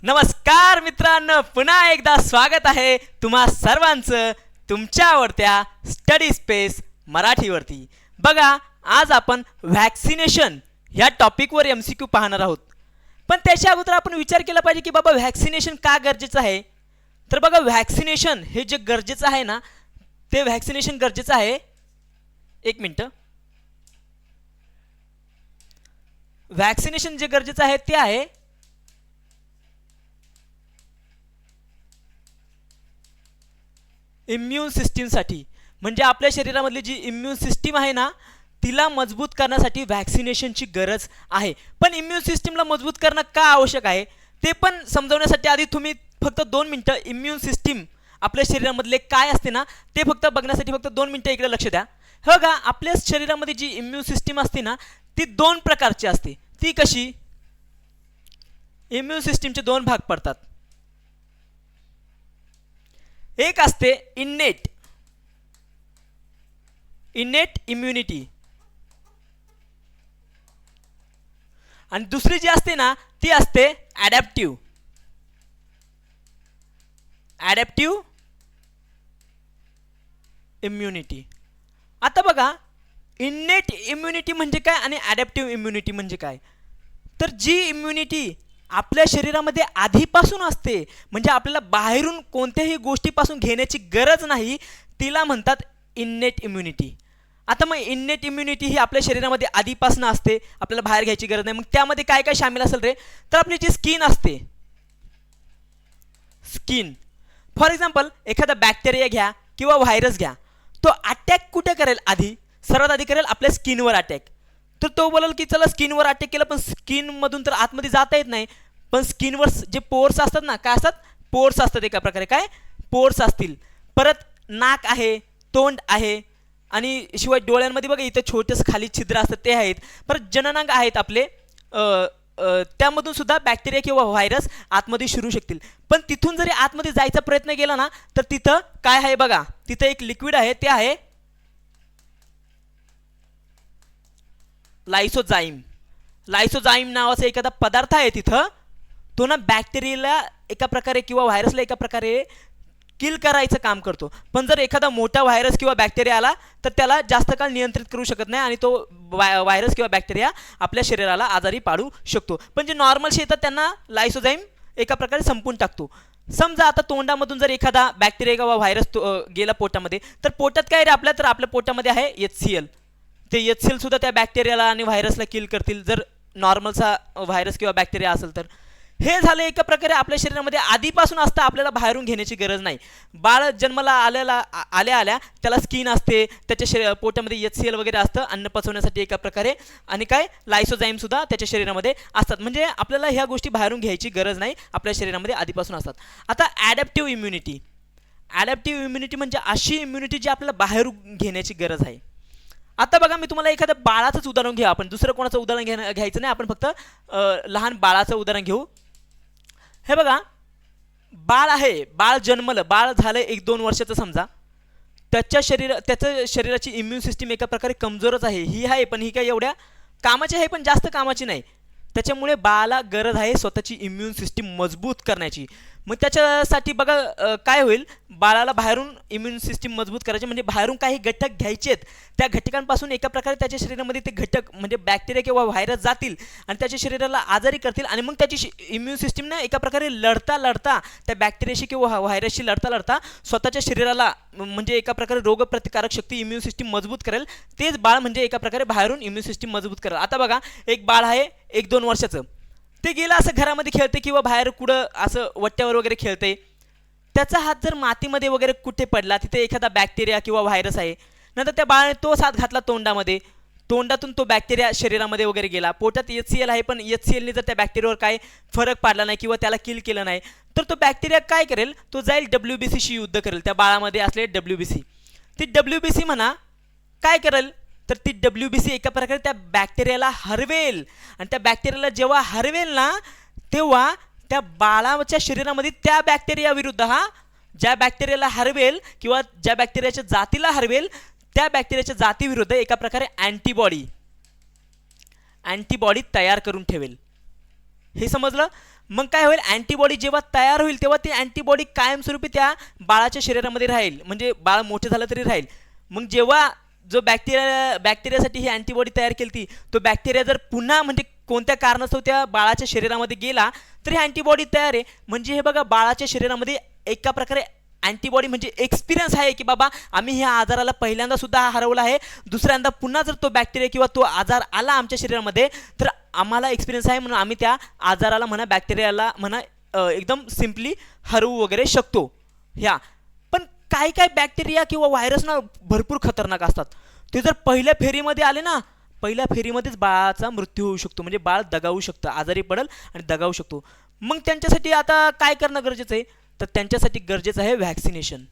नमस्कार मित्रांनो, पुन्हा एकदा स्वागत आहे तुम्हा सर्वांचं तुमच्या आवडत्या स्टडी स्पेस मराठीवरती. बघा, आज आपण व्हॅक्सिनेशन ह्या टॉपिकवर MCQ पाहणार आहोत. पण त्याच्या अगोदर आपण विचार केला पाहिजे की बाबा व्हॅक्सिनेशन का गरजेचं आहे. तर बघा, व्हॅक्सिनेशन हे जे गरजेचं आहे ना, ते व्हॅक्सिनेशन गरजेचं आहे. एक मिनटं. व्हॅक्सिनेशन जे गरजेचं आहे ते आहे इम्यून सिस्टीमसाठी. म्हणजे आपल्या शरीरामधली जी इम्यून सिस्टीम आहे ना, तिला मजबूत करण्यासाठी व्हॅक्सिनेशनची गरज आहे. पण इम्यून सिस्टीमला मजबूत करणं का आवश्यक आहे ते पण समजवण्यासाठी आधी तुम्ही फक्त 2 मिनटं इम्यून सिस्टीम आपल्या शरीरामधले काय असते ना ते फक्त बघण्यासाठी फक्त 2 मिनटं इकडे लक्ष द्या. हो का, आपल्या शरीरामध्ये जी इम्यून सिस्टीम असते ना ती 2 प्रकारची असते. ती कशी? इम्यून सिस्टीमचे 2 भाग पडतात. एक असते इन्नेट इम्युनिटी आणि दुसरी जी असते ना ती असते ॲडॅप्टिव्ह इम्युनिटी. आता बघा, इन्नेट इम्युनिटी म्हणजे काय आणि ॲडॅप्टिव्ह इम्युनिटी म्हणजे काय. तर जी इम्युनिटी आपल्या शरीरामध्ये आधीपासून असते, म्हणजे आपल्याला बाहेरून कोणत्याही गोष्टीपासून घेण्याची गरज नाही, तिला म्हणतात इन्नेट इम्युनिटी. आता मग इन्नेट इम्युनिटी ही आपल्या शरीरामध्ये आधीपासून असते, आपल्याला बाहेर घ्यायची गरज नाही. मग त्यामध्ये काय काय शामिल असेल रे? तर आपली जी स्किन असते, स्किन फॉर एक्झाम्पल एखादा बॅक्टेरिया घ्या किंवा व्हायरस घ्या, तो अटॅक कुठे करेल? सर्वात आधी करेल आपल्या स्किनवर अटॅक. तर तो बोलेल की चला स्किनवर अटॅक केला, पण स्किनमधून तर आतमध्ये जाता येत नाही. पण स्किनवर जे पोर्स असतात ना, काय असतात? पोर्स असतात. एका प्रकारे काय पोर्स असतील. परत नाक आहे, तोंड आहे आणि शिवाय डोळ्यांमध्ये बघा इथं छोटेसं खाली छिद्र असतात ते आहेत. परत जननांग आहेत आपले, त्यामधून सुद्धा बॅक्टेरिया किंवा व्हायरस आतमध्ये शिरू शकतील. पण तिथून जरी आतमध्ये जायचा प्रयत्न केला ना तर तिथं काय आहे बघा, तिथं एक लिक्विड आहे, ते आहे लायसोझाईम नावाचा एखादा पदार्थ आहे तिथं. तो ना बॅक्टेरियाला एका प्रकारे किंवा व्हायरसला एका प्रकारे किल करायचं काम करतो. पण जर एखादा मोठा व्हायरस किंवा बॅक्टेरिया आला तर त्याला जास्त काळ नियंत्रित करू शकत नाही आणि तो व्हायरस किंवा बॅक्टेरिया आपल्या शरीराला आजारी पाडू शकतो. पण जे नॉर्मल येतात त्यांना लायसोझाईम एका प्रकारे संपून टाकतो. समजा आता तोंडामधून जर एखादा बॅक्टेरिया किंवा व्हायरस गेला पोटामध्ये, तर पोटात काय रे आपल्या? तर आपल्या पोटामध्ये आहे HCl. ते HCl सुद्धा त्या बॅक्टेरियाला आणि व्हायरसला किल करतील, जर नॉर्मलचा व्हायरस किंवा बॅक्टेरिया असेल तर. हे झालं एका प्रकारे आपल्या शरीरामध्ये आधीपासून असतं, आपल्याला बाहेरून घेण्याची गरज नाही. बाळ जन्माला आल्या त्याला स्किन असते, त्याच्या पोटामध्ये HCl वगैरे असतं अन्न पचवण्यासाठी एका प्रकारे, आणि काय लायसोझाईम सुद्धा त्याच्या शरीरामध्ये असतात. म्हणजे आपल्याला ह्या गोष्टी बाहेरून घ्यायची गरज नाही, आपल्या शरीरामध्ये आधीपासून असतात. आता ॲडॅप्टिव्ह इम्युनिटी म्हणजे अशी इम्युनिटी जी आपल्याला बाहेरून घेण्याची गरज आहे. आता बघा, मी तुम्हाला एखाद्या बाळाचंच उदाहरण घेऊ. आपण दुसरं कोणाचं उदाहरण घ्यायचं नाही, आपण फक्त लहान बाळाचं उदाहरण घेऊ. हे बघा, बाळ आहे, बाळ जन्मलं, बाळ झालं 1-2 वर्षाचं समजा. त्याच्या शरीराची इम्यून सिस्टीम एका प्रकारे कमजोरच आहे. ही आहे, पण ही काय एवढ्या कामाची आहे, पण जास्त कामाची नाही. त्याच्यामुळे बाळाला गरज आहे स्वतःची इम्यून सिस्टीम मजबूत करण्याची. मग त्याच्यासाठी बघा काय होईल, बाळाला बाहेरून इम्यून सिस्टीम मजबूत करायची म्हणजे बाहेरून काही घटक घ्यायचेत. त्या घटकांपासून एका प्रकारे त्याच्या शरीरामध्ये ते घटक म्हणजे बॅक्टेरिया किंवा व्हायरस जातील आणि त्याच्या शरीराला आजारी करतील. आणि मग त्याची इम्यून सिस्टीम ना एका प्रकारे लढता त्या बॅक्टेरियाशी किंवा व्हायरसशी लढता स्वतःच्या शरीराला म्हणजे एका प्रकारे रोगप्रतिकारक शक्ती इम्यून सिस्टीम मजबूत करेल. तेच बाळ म्हणजे एका प्रकारे बाहेरून इम्यून सिस्टीम मजबूत करेल. आता बघा, एक बाळ आहे 1-2 वर्षाचं, ते गेलं असं घरामध्ये खेळते किंवा बाहेर कुठं असं वट्ट्यावर वगैरे खेळते. त्याचा हात जर मातीमध्ये वगैरे कुठे पडला, तिथे एखादा बॅक्टेरिया किंवा व्हायरस आहे, नंतर त्या बाळाने तोच हात घातला तोंडामध्ये, तोंडातून तो बॅक्टेरिया शरीरामध्ये वगैरे गेला. पोटात HCl आहे, पण HClने जर त्या बॅक्टेरियावर काय फरक पाडला नाही किंवा त्याला किल केलं नाही, तर तो बॅक्टेरिया काय करेल? तो जाईल WBCशी युद्ध करेल. त्या बाळामध्ये असले WBC, ती WBC म्हणा काय करेल? तर ती WBC एका प्रकारे त्या बॅक्टेरियाला हरवेल. आणि त्या बॅक्टेरियाला जेव्हा हरवेल ना, तेव्हा त्या बाळाच्या शरीरामध्ये त्या बॅक्टेरिया विरुद्ध ज्या बॅक्टेरियाला हरवेल किंवा ज्या बॅक्टेरियाच्या जातीला हरवेल, त्या बॅक्टेरियाच्या जातीविरुद्ध एका प्रकारे अँटीबॉडी तयार करून ठेवेल. हे समजलं. मग काय होईल, अँटीबॉडी जेव्हा तयार होईल तेव्हा ती अँटीबॉडी कायमस्वरूपी त्या बाळाच्या शरीरामध्ये राहील, म्हणजे बाळ मोठं झालं तरी राहील. मग जेव्हा जो बॅक्टेरियासाठी ही अँटीबॉडी तयार केली ती, तो बॅक्टेरिया जर पुन्हा म्हणजे कोणत्या कारणास्तव त्या बाळाच्या शरीरामध्ये गेला तर ही अँटीबॉडी तयार आहे. म्हणजे हे बघा, बाळाच्या शरीरामध्ये एका प्रकारे अँटीबॉडी म्हणजे एक्सपिरियन्स आहे की बाबा आम्ही ह्या आजाराला पहिल्यांदा सुद्धा हरवला आहे, दुसऱ्यांदा पुन्हा जर तो बॅक्टेरिया किंवा तो आजार आला आमच्या शरीरामध्ये तर आम्हाला एक्सपिरियन्स आहे, म्हणून आम्ही त्या आजाराला म्हणा, बॅक्टेरियाला म्हणा, एकदम सिम्पली हरवू वगैरे शकतो. ह्या पण काही काही बॅक्टेरिया किंवा व्हायरस ना भरपूर खतरनाक असतात. ते जर पहिल्या फेरीमध्ये आले ना, पहिल्या फेरीमध्येच बाळाचा मृत्यू होऊ शकतो, म्हणजे बाळ दगावू शकतं, आजारी पडेल आणि दगावू शकतो. मग त्यांच्यासाठी आता काय करणं गरजेचं आहे, तर त्यांच्यासाठी गरजेचं आहे व्हॅक्सिनेशन.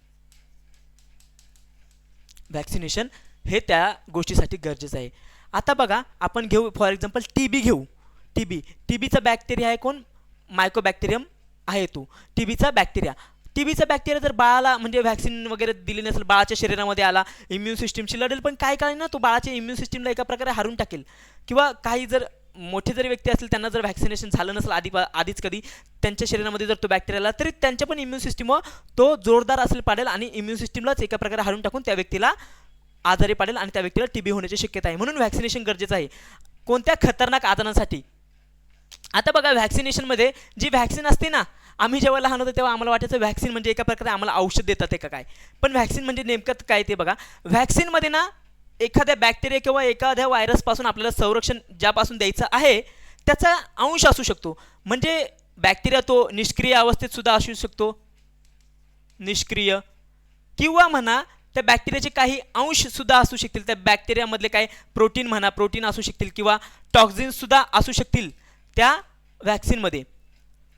व्हॅक्सिनेशन हे त्या गोष्टीसाठी गरजेचं आहे. आता बघा, आपण घेऊ फॉर एक्झाम्पल टीबी घेऊ. टीबीचा बॅक्टेरिया आहे कोण, मायकोबॅक्टेरियम आहे तो टीबीचा बॅक्टेरिया. टीबीचा बॅक्टेरिया जर बाळाला म्हणजे व्हॅक्सिन वगैरे दिली नसेल, बाळाच्या शरीरामध्ये आला, इम्युन सिस्टीमशी लढेल, पण काय काय ना तो बाळाच्या इम्युन सिस्टीमला एका प्रकारे हारून टाकेल. किंवा काही जर मोठे जर व्यक्ती असतील त्यांना जर व्हॅक्सिनेशन झालं नसेल आधीच कधी त्यांच्या शरीरामध्ये जर तो बॅक्टेरिया आला तरी त्यांच्या पण इम्युन सिस्टीम तो जोरदार असेल पाडेल आणि इम्युन सिस्टीमलाच एका प्रकारे हारून टाकून त्या व्यक्तीला आजारी पाडेल आणि त्या व्यक्तीला टीबी होण्याची शक्यता आहे. म्हणून व्हॅक्सिनेशन गरजेचं आहे कोणत्या खतरनाक आजारांसाठी. आता बघा, व्हॅक्सिनेशनमध्ये जी व्हॅक्सिन असते ना, आम्ही जेव्हा लहान होतो तेव्हा आम्हाला वाटायचं व्हॅक्सिन म्हणजे एका प्रकारे आम्हाला औषध देतात आहे का काय, पण व्हॅक्सिन म्हणजे नेमकं काय ते बघा. व्हॅक्सिनमध्ये ना एखाद्या बॅक्टेरिया किंवा एखाद्या व्हायरसपासून आपल्याला संरक्षण ज्यापासून द्यायचं आहे त्याचा अंश असू शकतो. म्हणजे बॅक्टेरिया तो निष्क्रिय अवस्थेत सुद्धा असू शकतो, निष्क्रिय, किंवा म्हणा त्या बॅक्टेरियाचे काही अंश सुद्धा असू शकतील, त्या बॅक्टेरियामधले काही प्रोटीन म्हणा, प्रोटीन असू शकतील किंवा टॉक्झिन्स सुद्धा असू शकतील त्या व्हॅक्सिनमध्ये.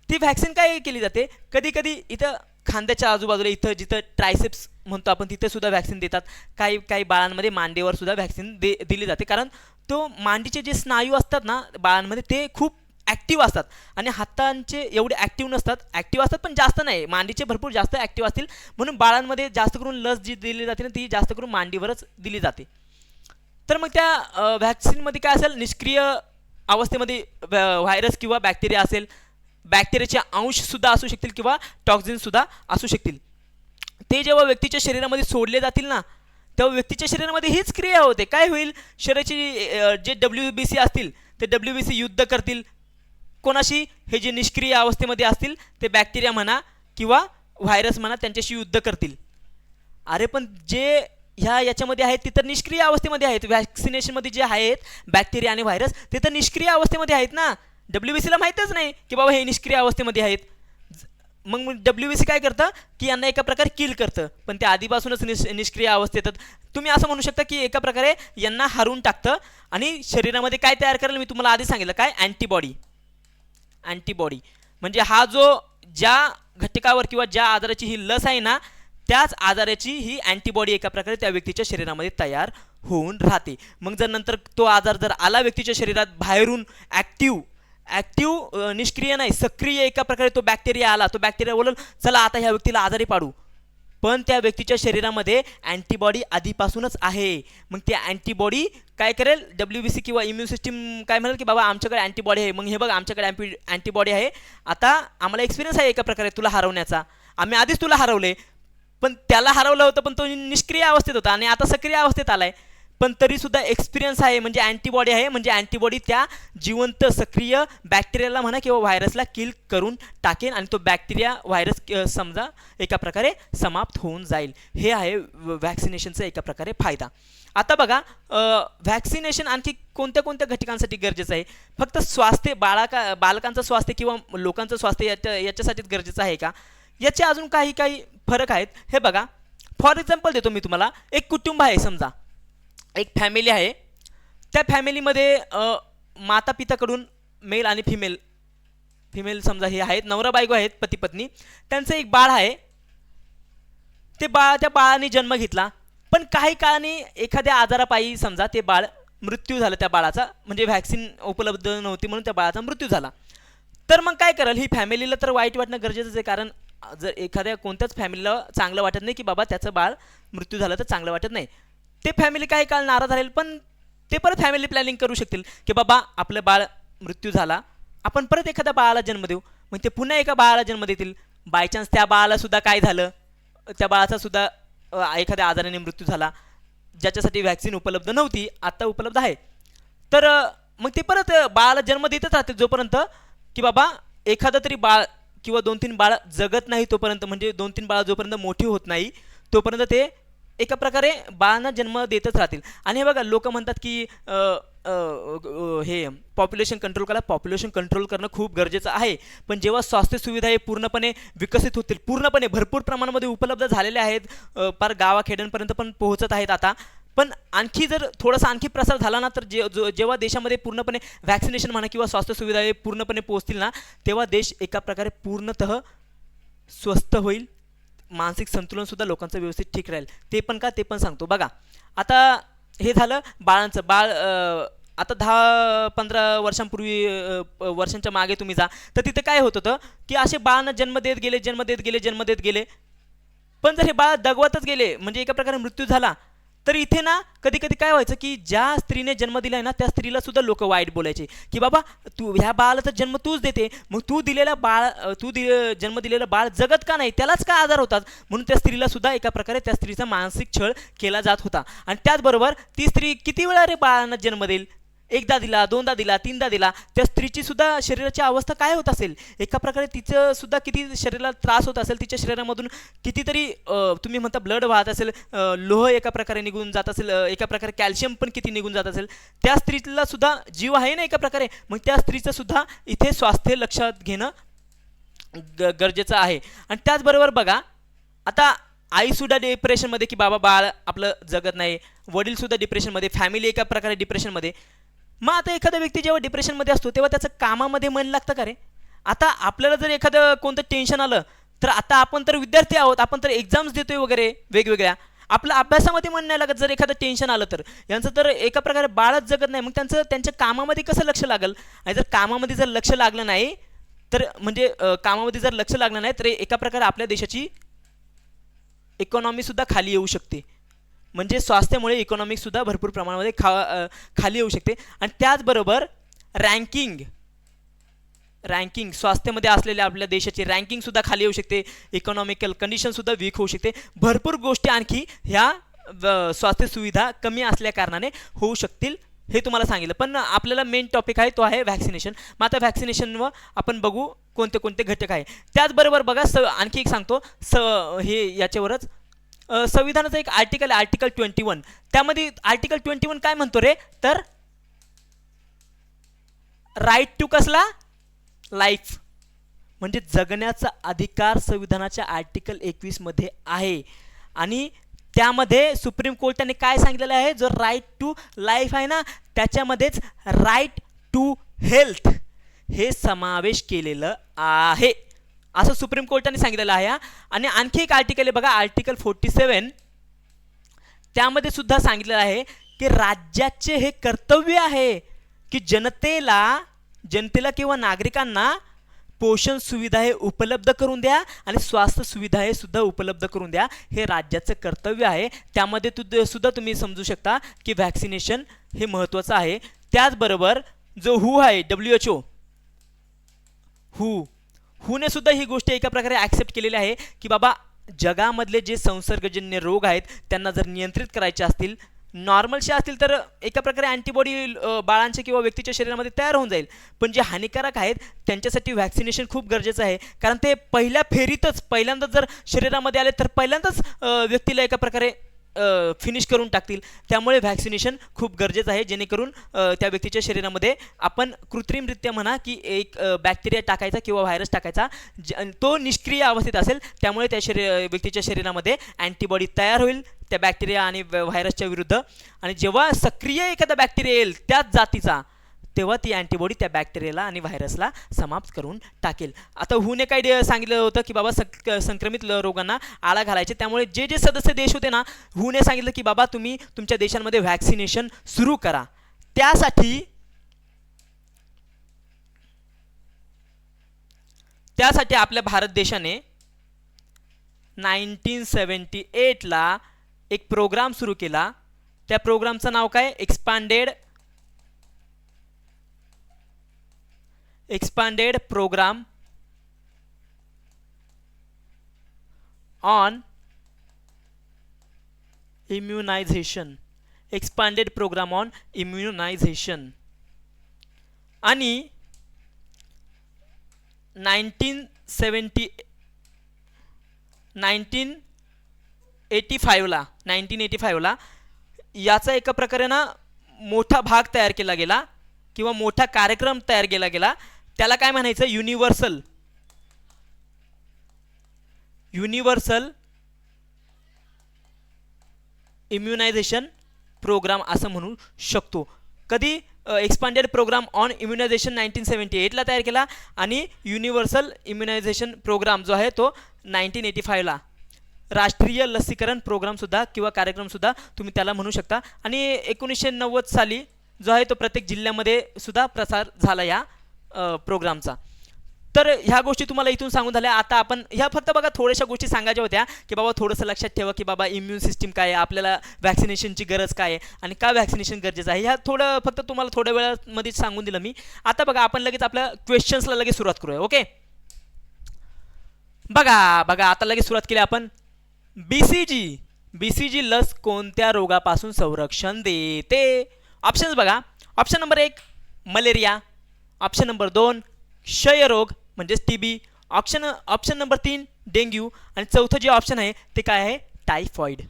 ती व्हॅक्सिन काय केली जाते, कधी कधी इथं खांद्याच्या आजूबाजूला इथं जिथं ट्रायसेप्स म्हणतो आपण तिथे सुद्धा व्हॅक्सिन देतात. काही काही बाळांमध्ये मांडीवर सुद्धा व्हॅक्सिन दिली जाते, कारण तो मांडीचे जे स्नायू असतात ना बाळांमध्ये ते खूप ॲक्टिव्ह असतात आणि हातांचे एवढे ॲक्टिव्ह नसतात, ॲक्टिव्ह असतात पण जास्त नाही, मांडीचे भरपूर जास्त ॲक्टिव्ह असतील. म्हणून बाळांमध्ये जास्त करून लस जी दिली जाते ना ती जास्त करून मांडीवरच दिली जाते. तर मग त्या व्हॅक्सिनमध्ये काय असेल, निष्क्रिय अवस्थेमध्ये व्हायरस किंवा बॅक्टेरिया असेल, बॅक्टेरियाचे अंशसुद्धा असू शकतील किंवा टॉक्झिन्ससुद्धा असू शकतील. ते जेव्हा व्यक्तीच्या शरीरामध्ये सोडले जातील ना तेव्हा व्यक्तीच्या शरीरामध्ये हीच क्रिया होते. काय होईल, शरीराची जे WBC असतील ते WBC युद्ध करतील कोणाशी, हे जे निष्क्रिय अवस्थेमध्ये असतील ते बॅक्टेरिया म्हणा किंवा व्हायरस म्हणा त्यांच्याशी युद्ध करतील. अरे पण जे याच्यामध्ये आहेत ते तर निष्क्रिय अवस्थेमध्ये आहेत. व्हॅक्सिनेशनमध्ये जे आहेत बॅक्टेरिया आणि व्हायरस ते तर निष्क्रिय अवस्थेमध्ये आहेत ना, WBCला माहीतच नाही की बाबा हे निष्क्रिय अवस्थेमध्ये आहेत. मग WBC काय करतं की यांना एका प्रकारे किल करतं, पण ते आधीपासूनच निष्क्रिय अवस्थेत येतात. तुम्ही असं म्हणू शकता की एका प्रकारे यांना हारून टाकतं आणि शरीरामध्ये काय तयार करेल, मी तुम्हाला आधी सांगितलं काय, अँटीबॉडी. अँटीबॉडी म्हणजे हा जो ज्या घटकावर किंवा ज्या आजाराची ही लस आहे ना त्याच आजाराची ही अँटीबॉडी एका प्रकारे त्या व्यक्तीच्या शरीरामध्ये तयार होऊन राहते. मग जर नंतर तो आजार जर आला व्यक्तीच्या शरीरात बाहेरून ॲक्टिव्ह निष्क्रिय नाही सक्रिय एका प्रकारे तो बॅक्टेरिया आला, तो बॅक्टेरिया बोलेल चला आता ह्या व्यक्तीला आजारी पाडू, पण त्या व्यक्तीच्या शरीरामध्ये अँटीबॉडी आधीपासूनच आहे. मग ती अँटीबॉडी काय करेल, WBC किंवा इम्युन सिस्टीम काय म्हणेल की बाबा आमच्याकडे अँटीबॉडी आहे, मग हे बघ आमच्याकडे अँटीबॉडी आहे, आता आम्हाला एक्सपिरियन्स आहे एका प्रकारे तुला हरवण्याचा, आम्ही आधीच तुला हरवले, पण त्याला हरवलं होतं पण तो निष्क्रिय अवस्थेत होता आणि आता सक्रिय अवस्थेत आलाय, पण तरीसुद्धा एक्सपिरियन्स आहे म्हणजे अँटीबॉडी आहे. म्हणजे अँटीबॉडी त्या जिवंत सक्रिय बॅक्टेरियाला म्हणा किंवा व्हायरसला किल करून टाकेन आणि तो बॅक्टेरिया व्हायरस समजा एका प्रकारे समाप्त होऊन जाईल. हे आहे व्हॅक्सिनेशनचा एका प्रकारे फायदा. आता बघा, व्हॅक्सिनेशन आणखी कोणत्या कोणत्या घटकांसाठी गरजेचं आहे, फक्त स्वास्थ्य बालकांचं स्वास्थ्य किंवा लोकांचं स्वास्थ्य याच्यासाठीच गरजेचं आहे का, याचे अजून काही काही फरक आहेत. हे बघा, फॉर एक्झाम्पल देतो मी तुम्हाला, एक कुटुंब आहे, समजा एक फॅमिली आहे, त्या फॅमिलीमध्ये माता पिताकडून मेल आणि फिमेल समजा हे आहेत, नवरा बायको आहेत, पती पत्नी, त्यांचं एक बाळ आहे. त्या बाळाने जन्म घेतला, पण काही काळाने एखाद्या आजारापायी समजा ते बाळ मृत्यू झाला त्या बाळाचा, म्हणजे व्हॅक्सिन उपलब्ध नव्हती म्हणून त्या बाळाचा मृत्यू झाला. तर मग काय करेल, ही फॅमिलीला तर वाईट वाटणं गरजेचंच आहे, कारण जर एखाद्या कोणत्याच फॅमिलीला चांगलं वाटत नाही की बाबा त्याचं बाळ मृत्यू झालं तर चांगलं वाटत नाही, ते फॅमिली काही काळ नाराज राहील, पण ते परत फॅमिली प्लॅनिंग करू शकतील की बाबा आपलं बाळ मृत्यू झाला, आपण परत एखाद्या बाळाला जन्म देऊ, मग ते पुन्हा एका बाळाला जन्म देतील. बायचान्स त्या बाळाला सुद्धा काय झालं, त्या बाळाचा सुद्धा एखाद्या आजाराने मृत्यू झाला, ज्याच्यासाठी व्हॅक्सिन उपलब्ध नव्हती, आत्ता उपलब्ध आहे. तर मग ते परत बाळाला जन्म देतच राहते जोपर्यंत की बाबा एखादं तरी बाळ किंवा 2-3 बाळ जगत नाही तोपर्यंत, म्हणजे 2-3 बाळ जोपर्यंत मोठी होत नाही तोपर्यंत ते एका प्रकारे बाळांना जन्म देतच राहतील. आणि हे बघा लोक म्हणतात की हे पॉप्युलेशन कंट्रोल करा, पॉप्युलेशन कंट्रोल करणं खूप गरजेचं आहे. पण जेव्हा स्वास्थ्य सुविधा हे पूर्णपणे विकसित होतील, पूर्णपणे भरपूर प्रमाणामध्ये उपलब्ध झालेल्या आहेत, पार गावाखेड्यांपर्यंत पण पोहोचत आहेत आता, पण आणखी जर थोडासा आणखी प्रसार झाला ना, तर जेव्हा देशामध्ये पूर्णपणे व्हॅक्सिनेशन म्हणा किंवा स्वास्थ्य सुविधा हे पूर्णपणे पोहोचतील ना, तेव्हा देश एका प्रकारे पूर्णतः स्वस्थ होईल. मानसिक संतुलनसुद्धा लोकांचं व्यवस्थित ठीक राहील. ते पण का, ते पण सांगतो बघा. आता हे झालं बाळांचं. बाळ आता 10-15 वर्षांपूर्वी वर्षांच्या मागे तुम्ही जा, तर तिथे काय होत होतं की असे बाळांना जन्म देत गेले, जन्म देत गेले, जन्म देत गेले, पण जर हे बाळ दगवतच गेले, म्हणजे एका प्रकारे मृत्यू झाला, तर इथे ना कधी कधी काय व्हायचं की ज्या स्त्रीने जन्म दिलाय ना, त्या स्त्रीला सुद्धा लोक वाईट बोलायचे की बाबा तू ह्या बाळाला तर जन्म तूच देते, मग जन्म दिलेलं बाळ जगत का नाही, त्यालाच का आजार होतात, म्हणून त्या स्त्रीला सुद्धा एका प्रकारे त्या स्त्रीचा मानसिक छळ केला जात होता. आणि त्याचबरोबर ती स्त्री किती वेळा रे बाळांना जन्म देईल, एकदा दिला, दोनदा दिला, तीनदा दिला, त्या स्त्रीची सुद्धा शरीराची अवस्था काय होत असेल, एका प्रकारे तिचं सुद्धा किती शरीराला त्रास होत असेल, तिच्या शरीरामधून कितीतरी तुम्ही म्हणता ब्लड वाहत असेल, लोह एका प्रकारे निघून जात असेल, एका प्रकारे कॅल्शियम पण किती निघून जात असेल, त्या स्त्रीला सुद्धा जीव आहे ना एका प्रकारे, मग त्या स्त्रीचं सुद्धा इथे स्वास्थ्य लक्षात घेणं गरजेचं आहे. आणि त्याचबरोबर बघा, आता आईसुद्धा डिप्रेशनमध्ये की बाबा बाळ आपलं जगत नाही, वडीलसुद्धा डिप्रेशनमध्ये, फॅमिली एका प्रकारे डिप्रेशनमध्ये. मग आता एखादा व्यक्ती जेव्हा डिप्रेशनमध्ये असतो तेव्हा त्याचं कामामध्ये मन लागतं का रे? आता आपल्याला जर एखादं कोणतं टेन्शन आलं, तर आता आपण तर विद्यार्थी आहोत, आपण तर एक्झाम्स देतोय वगैरे वेगवेगळ्या, आपलं अभ्यासामध्ये मन नाही लागत जर एखादं टेन्शन आलं तर. यांचं तर एका प्रकारे बाळच जगत नाही, मग त्यांच्या कामामध्ये कसं लक्ष लागेल? आणि जर कामामध्ये जर लक्ष लागलं नाही तर म्हणजे कामामध्ये जर लक्ष लागलं नाही तर एका प्रकारे आपल्या देशाची इकॉनॉमीसुद्धा खाली येऊ शकते. म्हणजे स्वास्थ्यामुळे इकॉनॉमिकसुद्धा भरपूर प्रमाणामध्ये खाली येऊ शकते. आणि त्याचबरोबर रँकिंग स्वास्थ्यामध्ये असलेल्या आपल्या देशाची रँकिंगसुद्धा खाली येऊ शकते, इकॉनॉमिकल कंडिशनसुद्धा वीक होऊ शकते, भरपूर गोष्टी आणखी ह्या स्वास्थ्य सुविधा कमी असल्या कारणाने होऊ शकतील, हे तुम्हाला सांगितलं. पण आपल्याला मेन टॉपिक आहे तो आहे व्हॅक्सिनेशन. मग आता व्हॅक्सिनेशनवर आपण बघू कोणते कोणते घटक आहे. त्याचबरोबर बघा आणखी एक सांगतो हे याच्यावरच संविधानाचं एक आर्टिकल आहे, आर्टिकल 21. त्यामध्ये आर्टिकल 21 काय म्हणतो रे, तर राईट टू कसला लाईफ, म्हणजे जगण्याचा अधिकार संविधानाच्या आर्टिकल 21 मध्ये आहे. आणि त्यामध्ये सुप्रीम कोर्टाने काय सांगितलेलं आहे, जो राईट टू लाईफ आहे ना, त्याच्यामध्येच राईट टू हेल्थ हे समावेश केलेलं आहे, असं सुप्रीम कोर्टाने सांगितलेलं आहे. आणि आणखी एक आर्टिकल आहे बघा, आर्टिकल 47. त्यामध्ये सुद्धा सांगितलेलं आहे की राज्याचे हे कर्तव्य आहे की जनतेला किंवा नागरिकांना पोषण सुविधा हे उपलब्ध करून द्या आणि स्वास्थ्य सुविधा हे सुद्धा उपलब्ध करून द्या, हे राज्याचं कर्तव्य आहे. त्यामध्ये सुद्धा तुम्ही समजू शकता की व्हॅक्सिनेशन हे महत्त्वाचं आहे. त्याचबरोबर जो WHO आहे, WHO, ने सुद्धा ही गोष्ट एका प्रकारे ॲक्सेप्ट केलेली आहे की बाबा जगामधले जे संसर्गजन्य रोग आहेत त्यांना जर नियंत्रित करायचे असतील, नॉर्मलचे असतील तर एका प्रकारे अँटीबॉडी बाळांच्या किंवा व्यक्तीच्या शरीरामध्ये तयार होऊन जाईल, पण जे हानिकारक आहेत त्यांच्यासाठी व्हॅक्सिनेशन खूप गरजेचं आहे. कारण ते पहिल्यांदाच जर शरीरामध्ये आले तर पहिल्यांदाच व्यक्तीला एका प्रकारे फिनिश करून टाकतील. त्यामुळे व्हॅक्सिनेशन खूप गरजेचं आहे, जेणेकरून त्या व्यक्तीच्या शरीरामध्ये आपण कृत्रिमरित्या म्हणा की एक बॅक्टेरिया टाकायचा किंवा व्हायरस टाकायचा, तो निष्क्रिय अवस्थेत असेल, त्यामुळे त्या व्यक्तीच्या शरीरामध्ये अँटीबॉडी तयार होईल त्या बॅक्टेरिया आणि व्हायरसच्या विरुद्ध. आणि जेव्हा सक्रिय एखादा बॅक्टेरिया येईल त्याच जातीचा, तेव्हा ती अँटीबॉडी त्या बॅक्टेरियाला आणि व्हायरसला समाप्त करून टाकेल. आता ने काय सांगितलं होतं की बाबा संक्रमित रोगांना आळा घालायचे, त्यामुळे जे सदस्य देश होते ना, ने सांगितलं की बाबा तुम्ही तुमच्या देशांमध्ये व्हॅक्सिनेशन सुरू करा. त्यासाठी आपल्या भारत देशाने 1978ला एक प्रोग्राम सुरू केला. त्या प्रोग्रामचं नाव काय, expanded programme on immunization, expanded programme on immunization. आणि 1985ला याचा एका प्रकारे ना मोठा भाग तयार केला गेला किंवा मोठा कार्यक्रम तयार केला गेला. त्याला काय म्हणायचं, युनिव्हर्सल इम्युनायझेशन प्रोग्राम असं म्हणू शकतो. कधी एक्सपांडेड प्रोग्राम ऑन इम्युनायझेशन 1978ला तयार केला आणि युनिव्हर्सल इम्युनायझेशन प्रोग्राम जो आहे तो 1985ला. राष्ट्रीय लसीकरण प्रोग्रामसुद्धा किंवा कार्यक्रमसुद्धा तुम्ही त्याला म्हणू शकता. आणि 1990 साली जो आहे तो प्रत्येक जिल्ह्यामध्ये सुद्धा प्रसार झाला या प्रोग्रामचा. तर ह्या गोष्टी तुम्हाला इथून सांगून झाल्या. आता आपण ह्या फक्त बघा थोड्याशा गोष्टी सांगायच्या होत्या की बाबा थोडंसं लक्षात ठेवा की बाबा इम्युन सिस्टीम काय आहे, आपल्याला वॅक्सिनेशनची गरज काय आहे आणि का वॅक्सिनेशन गरजेचं आहे, ह्या थोडं फक्त तुम्हाला थोड्या वेळामध्ये सांगून दिलं मी. आता बघा आपण लगेच आपल्या क्वेश्चन्सला लगेच सुरुवात करूया. ओके, बघा आता लगेच सुरुवात केली आपण. बीसीजी लस कोणत्या रोगापासून संरक्षण देते? ऑप्शन्स बघा. Option number 1 malaria, option number 2 क्षयरोग म्हणजेच टीबी, ऑप्शन नंबर 3 डेंग्यू आणि चौथं जे ऑप्शन आहे ते काय आहे, टायफॉइड.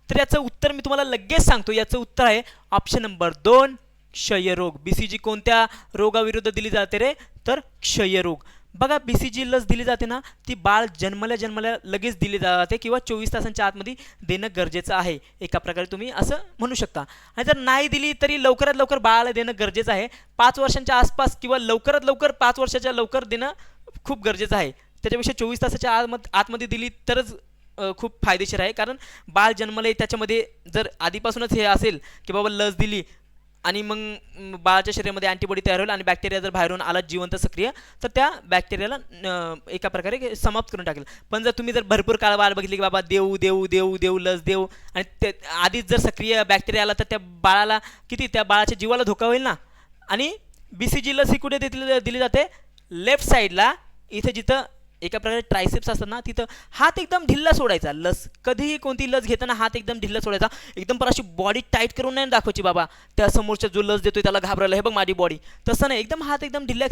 तर याचं उत्तर मी तुम्हाला लगेच सांगतो. याचं उत्तर आहे ऑप्शन नंबर 2 क्षयरोग. बीसीजी कोणत्या रोगाविरुद्ध दिली जाते रे, तर क्षयरोग. बघा बीसीजी लस दिली जाते ना ती बाळ जन्मल्या लगेच दिली जाते किंवा 24 तासांच्या आतमध्ये देणं गरजेचं आहे, एका प्रकारे तुम्ही असं म्हणू शकता. आणि जर नाही दिली तरी लवकरात लवकर बाळाला देणं गरजेचं आहे. 5 वर्षांच्या आसपास किंवा लवकरात लवकर 5 वर्षाच्या लवकर देणं खूप गरजेचं आहे. त्याच्यापेक्षा 24 तासाच्या आतमध्ये दिली तरच खूप फायदेशीर आहे. कारण बाळ जन्मले त्याच्यामध्ये जर आधीपासूनच हे असेल की बाबा लस दिली आणि मग बाळाच्या शरीरामध्ये अँटीबॉडी तयार होईल आणि बॅक्टेरिया जर बाहेरून आला जिवंत सक्रिय तर त्या बॅक्टेरियाला एका प्रकारे समाप्त करून टाकेल. पण जर तुम्ही जर भरपूर काळ वाट बघितली की बाबा देऊ लस देऊ आणि ते आधीच जर सक्रिय बॅक्टेरिया आला तर त्या बाळाला त्या बाळाच्या जीवाला धोका होईल ना. आणि बीसीजी लस ही कुठे दिली जाते, लेफ्ट साईडला, इथे जिथं एका प्रकारे ट्रायसेप्स असतात ना तिथं हात एकदम ढिल्ला सोडायचा. लस कधीही कोणती लस घेताना हात एकदम ढिल्ला सोडायचा. एकदम पण अशी बॉडी टाईट करून नाही दाखवायची बाबा त्या समोरच्या जो लस देतोय त्याला घाबरायला, हे बघ माझी बॉडी, तसं नाही. एकदम हात एकदम ढिल्ला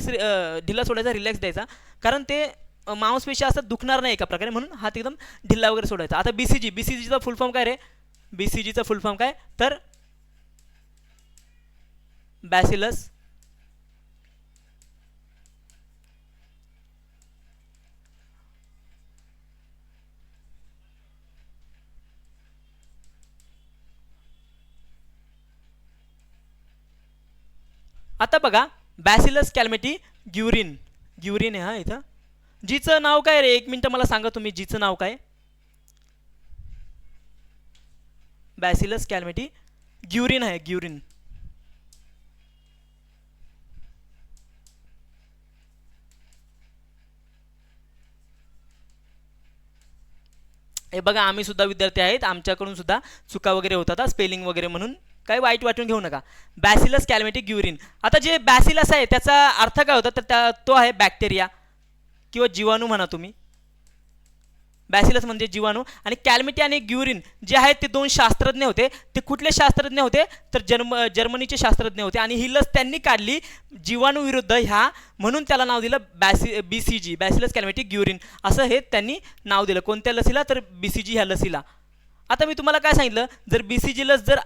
सोडायचा, रिलॅक्स द्यायचा. कारण ते मांसपेशी असतात, दुखणार नाही एका प्रकारे, म्हणून हात एकदम ढिल्ला वगैरे सोडायचा. आता बीसीजीचा फुल फॉर्म काय रे, बीसीजीचा फुल फॉर्म काय, तर बॅसिलस आता बघा बॅसिलस कॅलमेटी ग्युरिन आहे हा. इथं जीचं नाव काय रे, 1 मिनिट मला सांगा तुम्ही जीचं नाव काय. बॅसिलस कॅलमेटी ग्युरिन आहे, ग्युरिन. हे बघा आम्ही सुद्धा विद्यार्थी आहेत, आमच्याकडून सुद्धा चुका वगैरे होतात स्पेलिंग वगैरे, म्हणून काही वाईट वाटून घेऊ नका. बॅसिलस कॅलमेटी ग्युरिन. आता जे बॅसिलस आहे त्याचा अर्थ काय होता, तर तो आहे बॅक्टेरिया किंवा जीवाणू म्हणा तुम्ही. बॅसिलस म्हणजे जीवाणू. आणि कॅलमेटी आणि ग्युरिन जे आहेत ते 2 शास्त्रज्ञ होते. ते कुठले शास्त्रज्ञ होते, तर जर्मनीचे शास्त्रज्ञ होते. आणि ही लस त्यांनी काढली जीवाणू विरुद्ध ह्या, म्हणून त्याला नाव दिलं बीसीजी, बॅसिलस कॅलमेटी ग्युरिन असं हे त्यांनी नाव दिलं. कोणत्या लसीला, तर बीसीजी ह्या लसीला. आता मी तुम्हाला काय सांगितलं, जर बीसीजी लस जर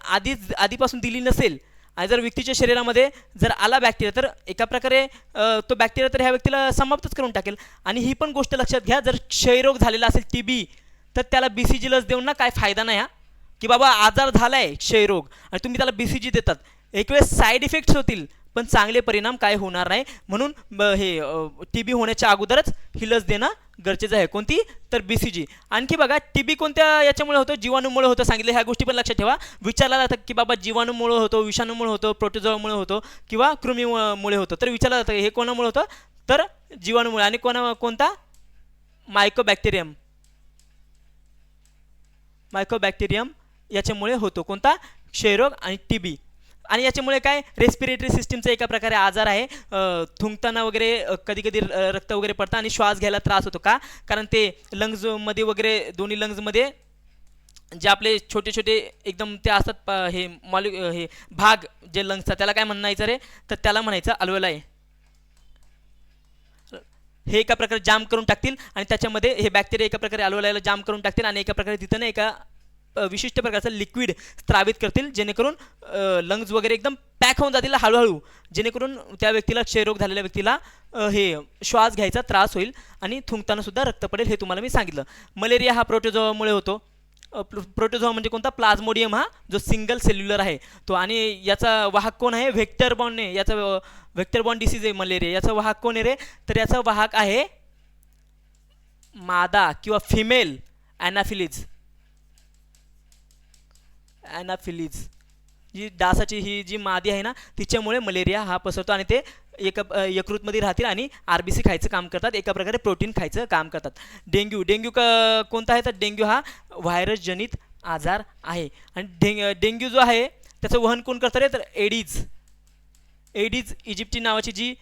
आधीपासून दिली नसेल आणि जर व्यक्तीच्या शरीरामध्ये जर आला बॅक्टेरिया तर एका प्रकारे तो बॅक्टेरिया तर ह्या व्यक्तीला समाप्तच करून टाकेल. आणि ही पण गोष्ट लक्षात घ्या, जर क्षयरोग झालेला असेल टीबी तर त्याला बीसीजी लस देऊन ना काय फायदा नाही हा, की बाबा आजार झाला आहे क्षयरोग आणि तुम्ही त्याला बीसीजी देतात, एक वेळेस साईड इफेक्ट्स होतील पण चांगले परिणाम काय होणार नाही. म्हणून हे टीबी होण्याच्या अगोदरच ही लस देणं गरजेचं आहे. कोणती, तर बीसीजी. आणखी बघा टीबी कोणत्या याच्यामुळे होतं, जीवाणूमुळे होतं सांगितलं. ह्या गोष्टी पण लक्षात ठेवा. विचारला जातं की बाबा जीवाणूमुळे होतो, विषाणूमुळे होतो, प्रोटोझोआमुळे होतो किंवा कृमीमुळे होतं. तर विचारलं जातं हे कोणामुळे होतं, तर जीवाणूमुळे. आणि कोणता, मायकोबॅक्टेरियम याच्यामुळे होतो. कोणता, क्षयरोग आणि टीबी. आणि याच्यामुळे काय रेस्पिरेटरी सिस्टीमचा एका प्रकारे आजार आहे. थुंकताना वगैरे कधी कधी रक्त वगैरे पडतं आणि श्वास घ्यायला त्रास होतो. का? कारण ते लंग्जमध्ये वगैरे दोन्ही लंग्जमध्ये जे आपले छोटे छोटे एकदम ते असतात हे हे भाग जे लंग्सचा, त्याला काय म्हणायचं रे, तर त्याला म्हणायचं अल्वेलाई. हे एका प्रकारे जाम करून टाकतील आणि त्याच्यामध्ये हे बॅक्टेरिया एका प्रकारे अल्वेलाईला जाम करून टाकतील आणि एका प्रकारे तिथं एका विशिष्ट प्रकारचं लिक्विड स्त्रावित करतील, जेणेकरून लंग्स वगैरे एकदम पॅक होऊन जातील हळूहळू, जेणेकरून त्या व्यक्तीला, क्षयरोग झालेल्या व्यक्तीला हे श्वास घ्यायचा त्रास होईल आणि थुंकताना सुद्धा रक्त पडेल. हे तुम्हाला मी सांगितलं. मलेरिया हा प्रोटोझोआमुळे होतो. प्रोटोझोआ म्हणजे कोणता? प्लाझ्मोडियम, हा जो सिंगल सेल्युलर आहे तो. आणि याचा वाहक कोण आहे? व्हेक्टर बॉर्नने. याचा व्हेक्टर बॉर्न डिसीज आहे मलेरिया. याचा वाहक कोण आहे रे? तर याचा वाहक आहे मादा किंवा फिमेल ॲनाफिलीज. ॲनाफिलीज जी डासाची ही जी मादी आहे ना, तिच्यामुळे मलेरिया हा पसरतो आणि ते यकृतमध्ये राहतील आणि RBC खायचं काम करतात, एका प्रकारे प्रोटीन खायचं काम करतात. डेंग्यू कोणता आहे? तर डेंग्यू हा व्हायरस जनित आजार आहे. आणि डेंग्यू जो आहे त्याचं वहन कोण करतं रे? तर एडिज इजिप्टी नावाची जी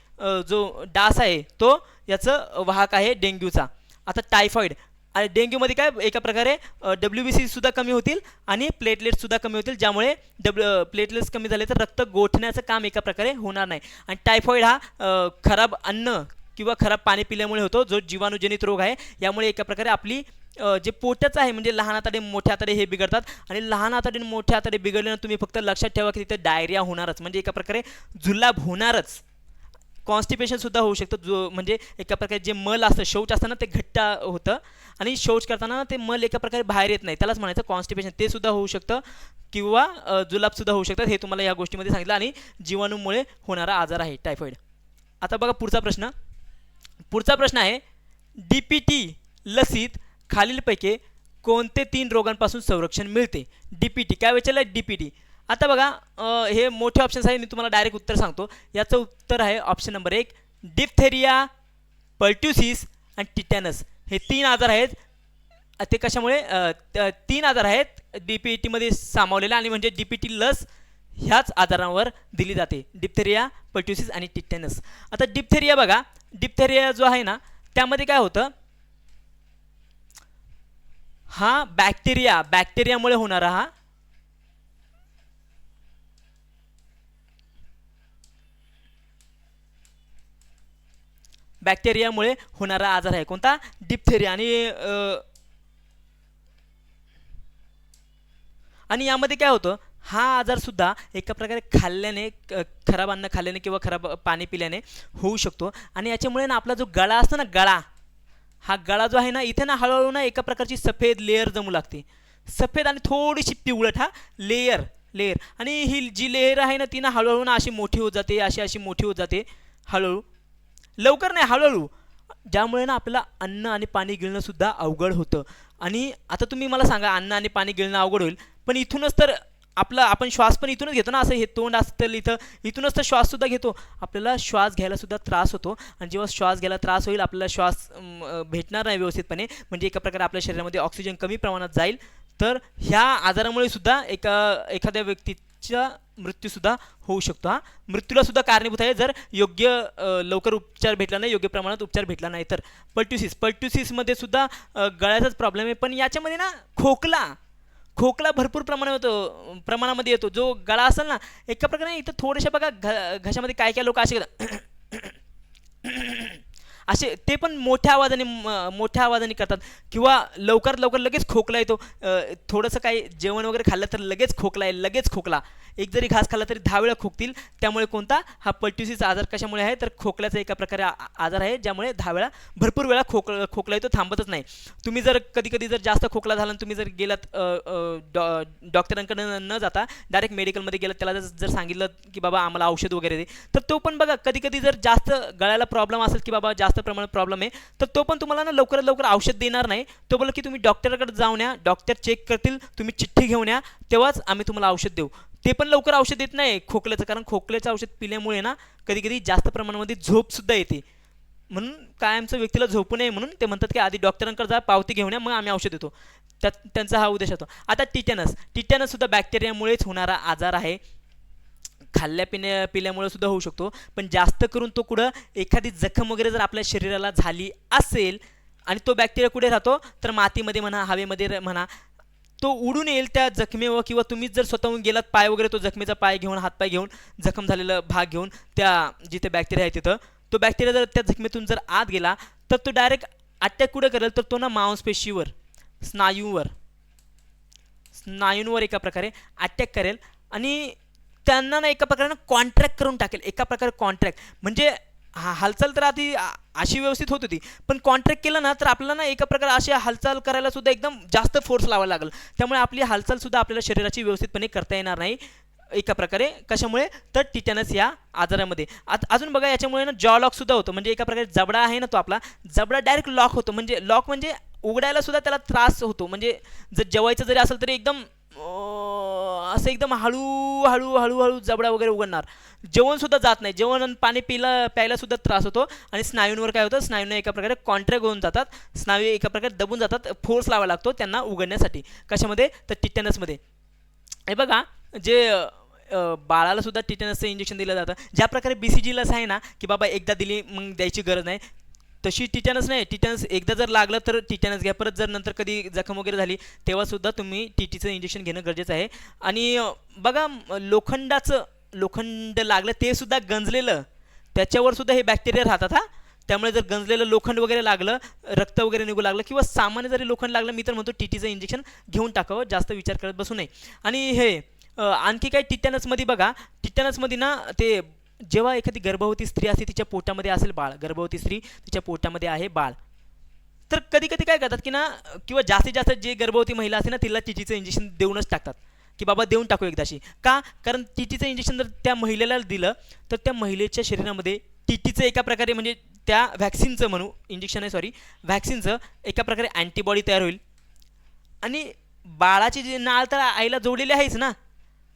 जो डास आहे तो याचं वाहक आहे डेंग्यूचा. आता टायफॉईड. डेंग्यूमध्ये काय एका प्रकारे WBC सुद्धा कमी होतील आणि प्लेटलेट्ससुद्धा कमी होतील, ज्यामुळे प्लेटलेट्स कमी झाले तर रक्त गोठण्याचं काम एका प्रकारे होणार नाही. आणि टायफॉईड हा खराब अन्न किंवा खराब पाणी पिल्यामुळे होतो, जो जीवाणूजनित रोग आहे. यामुळे एका प्रकारे आपली जे पोटाचं आहे, म्हणजे लहान आतडे मोठे आतडे हे बिघडतात. आणि लहान आतडे मोठे आतडे बिघडल्यानं तुम्ही फक्त लक्षात ठेवा की तिथे डायरिया होणारच, म्हणजे एका प्रकारे जुलाब होणारच. कॉन्स्टिपेशनसुद्धा होऊ शकतं, जो म्हणजे एका प्रकारे जे मल असतं, शौच असताना ते घट्ट होतं आणि शौच करताना ते मल एका प्रकारे बाहेर येत नाही, त्यालाच म्हणायचं कॉन्स्टिपेशन. ते सुद्धा होऊ शकतं किंवा जुलाबसुद्धा होऊ शकतात. हे तुम्हाला या गोष्टीमध्ये सांगितलं. आणि जीवाणूमुळे होणारा आजार आहे टायफॉईड. आता बघा पुढचा प्रश्न आहे, DPT लसीत खालीलपैकी कोणते 3 रोगांपासून संरक्षण मिळते? DPT काय विचारलं? DPT. आता बघा हे मोठे ऑप्शन्स आहे, मी तुम्हाला डायरेक्ट उत्तर सांगतो. याचं उत्तर आहे ऑप्शन नंबर 1, डिप्थेरिया, पर्ट्युसिस आणि टिटॅनस. हे 3 आजार आहेत. ते कशामुळे 3 आजार आहेत DPTमध्ये सामावलेले, आणि म्हणजे DPT लस ह्याच आजारांवर दिली जाते, डिप्थेरिया, पर्ट्युसिस आणि टिटॅनस. आता डिप्थेरिया बघा, डिप्थेरिया जो आहे ना, त्यामध्ये काय होतं? हा बॅक्टेरियामुळे होणारा हा बॅक्टेरियामुळे होणारा आजार आहे. कोणता? डिप्थेरिया. आणि यामध्ये काय होतं? हा आजारसुद्धा एका प्रकारे खाल्ल्याने, खराब अन्न खाल्ल्याने किंवा खराब पाणी पिल्याने होऊ शकतो. आणि याच्यामुळे ना आपला जो गळा असतो ना, हा गळा जो आहे ना, इथे ना हळूहळू ना एका प्रकारची सफेद लेअर जमू लागते. सफेद आणि थोडीशी पिवळट हा लेअर. आणि ही जी लेअर आहे ना, ती ना हळूहळू ना अशी मोठी होत जाते, अशी मोठी होत जाते हळूहळू, लवकर नाही, हळूहळू. ज्यामुळे ना आपल्याला अन्न आणि पाणी गिळणं सुद्धा अवघड होतं. आणि आता तुम्ही मला सांगा, अन्न आणि पाणी गिळणं अवघड होईल, पण इथूनच तर आपण श्वास पण इथूनच घेतो ना, असं हे तोंड असतं इथूनच तर श्वाससुद्धा घेतो. आपल्याला श्वास घ्यायला सुद्धा त्रास होतो. आणि जेव्हा श्वास घ्यायला त्रास होईल, आपल्याला श्वास भेटणार नाही व्यवस्थितपणे, म्हणजे एका प्रकारे आपल्या शरीरामध्ये ऑक्सिजन कमी प्रमाणात जाईल. तर ह्या आजारामुळे सुद्धा एखाद्या व्यक्तीचा मृत्यूसुद्धा होऊ शकतो. हा मृत्यूला सुद्धा कारणीभूत आहे, जर योग्य लवकर उपचार भेटला नाही, योग्य प्रमाणात उपचार भेटला नाही तर. पर्ट्युसिसमध्ये सुद्धा गळ्याचाच प्रॉब्लेम आहे, पण याच्यामध्ये ना खोकला भरपूर प्रमाणामध्ये येतो. जो गळा असेल ना, एका प्रकारे इथं थोडेशा बघा घशामध्ये काय लोक असे ते पण मोठ्या आवाजाने करतात, किंवा लवकर लगेच खोकला येतो. थोडंसं काही जेवण वगैरे खाल्लं तर लगेच खोकला. एक जरी घास खाल्ला तरी 10 वेळा खोकतील. त्यामुळे कोणता? हा पर्ट्युसिस आजार कशामुळे आहे? तर खोकल्याचा एका प्रकारे आजार आहे, ज्यामुळे भरपूर वेळा खोकला येतो, थांबतच नाही. तुम्ही जर कधी जर जास्त खोकला झाला आणि तुम्ही जर गेलात डॉक्टरांकडे न जाता डायरेक्ट मेडिकलमध्ये गेलात, त्याला जर सांगितलं की बाबा आम्हाला औषध वगैरे दे, तर तो पण बघा कधी जर जास्त गळ्याला प्रॉब्लेम असेल की बाबा जास्त प्रमाणात प्रॉब्लेम आहे, तर तो पण तुम्हाला ना लवकर औषध देणार नाही. तो बोला की तुम्ही डॉक्टरकडे जाऊन या, डॉक्टर चेक करतील, तुम्ही चिठ्ठी घेऊन या, तेव्हाच आम्ही तुम्हाला औषध देऊ. ते पण लवकर औषध देत नाही खोकल्याचं, कारण खोकल्याचं औषध पिल्यामुळे ना कधी जास्त प्रमाणामध्ये झोपसुद्धा येते. म्हणून कायमचं व्यक्तीला झोपू नये म्हणून ते म्हणतात की आधी डॉक्टरांकडे जा, पावती घेऊन या, मग आम्ही औषध देतो. त्यांचा हा उद्देश होतो. आता टिटॅनस सुद्धा बॅक्टेरियामुळेच होणारा आजार आहे. पिल्यामुळे सुद्धा होऊ शकतो, पण जास्त करून तो कुठं एखादी जखम वगैरे जर आपल्या शरीराला झाली असेल आणि तो बॅक्टेरिया कुठे राहतो तर मातीमध्ये म्हणा, हवेमध्ये म्हणा, तो उडून येईल त्या जखमेवर, किंवा तुम्हीच जर स्वतःहून गेलात पाय वगैरे तो जखमेचा पाय घेऊन, हातपाय घेऊन, जखम झालेला भाग घेऊन त्या जिथे बॅक्टेरिया आहे तिथं, तो बॅक्टेरिया जर त्या जखमेतून जर आत गेला तर तो डायरेक्ट अटॅक कुठे करेल तर तो ना मांसपेशीवर, स्नायूंवर एका प्रकारे अटॅक करेल आणि त्यांना ना एका प्रकारे कॉन्ट्रॅक्ट करून टाकेल. एका प्रकारे कॉन्ट्रॅक्ट म्हणजे हालचाल तर आधी अशी व्यवस्थित होत होती, पण कॉन्ट्रॅक्ट केलं ना तर आपल्याला ना एका प्रकारे अशी हालचाल करायला सुद्धा एकदम जास्त फोर्स लावायला लागेल. त्यामुळे आपली हालचाल सुद्धा आपल्याला शरीराची व्यवस्थितपणे करता येणार नाही एका प्रकारे. कशामुळे तर टिटॅनस या आजारामध्ये. अजून बघा याच्यामुळे ना जॉ लॉक सुद्धा होतो, म्हणजे एका प्रकारे जबडा आहे ना तो आपला जबडा डायरेक्ट लॉक होतो. म्हणजे लॉक म्हणजे उघडायला सुद्धा त्याला त्रास होतो. म्हणजे जर जेवायचं जरी असेल तरी एकदम असं एकदम हळूहळू जबडा वगैरे उघडणार. जेवण सुद्धा जात नाही, जेवण आणि पाणी प्यायला सुद्धा त्रास होतो. आणि स्नायूंवर काय होतं, स्नायूंना एका प्रकारे कॉन्ट्रॅक्ट होऊन जातात, स्नायू एका प्रकारे दबून जातात, फोर्स लावावा लागतो त्यांना उघडण्यासाठी. कशामध्ये तर टिटॅनसमध्ये. हे बघा जे बाळाला सुद्धा टिटॅनसचं इंजेक्शन दिलं जातं. ज्या प्रकारे BCG लस आहे ना की बाबा एकदा दिली मग द्यायची गरज नाही, तशी टिटॅनस नाही. टिटॅनस एकदा जर लागलं तर टिटॅनस घ्या, परत जर नंतर कधी जखम वगैरे झाली तेव्हासुद्धा तुम्ही TTचं इंजेक्शन घेणं गरजेचं आहे. आणि बघा लोखंड लागलं ते सुद्धा गंजलेलं, त्याच्यावर सुद्धा हे बॅक्टेरिया राहतात हा. त्यामुळे जर गंजलेलं लोखंड वगैरे लागलं, रक्त वगैरे निघू लागलं, किंवा सामान्य जरी लोखंड लागलं, मी तर म्हणतो TTचं इंजेक्शन घेऊन टाकावं, जास्त विचार करत बसू नये. आणि हे आणखी काही टिटॅनसमध्ये बघा, टिटॅनसमध्ये ना ते जेव्हा एखादी गर्भवती स्त्री असते, तिच्या पोटामध्ये असेल बाळ, गर्भवती स्त्री तिच्या पोटामध्ये आहे बाळ, तर कधी कधी काय करतात की ना, किंवा जास्तीत जास्त जे गर्भवती महिला असते ना तिला TTचं इंजेक्शन देऊनच टाकतात की बाबा देऊन टाकू एकदाशी. का? कारण TTचं इंजेक्शन जर त्या महिलेला दिलं तर त्या महिलेच्या शरीरामध्ये TTचं एका प्रकारे, म्हणजे त्या व्हॅक्सिनचं म्हणू, इंजेक्शन आहे सॉरी, व्हॅक्सिनचं एका प्रकारे अँटीबॉडी तयार होईल. आणि बाळाची जी नाळ तर आईला जोडलेली आहेच ना,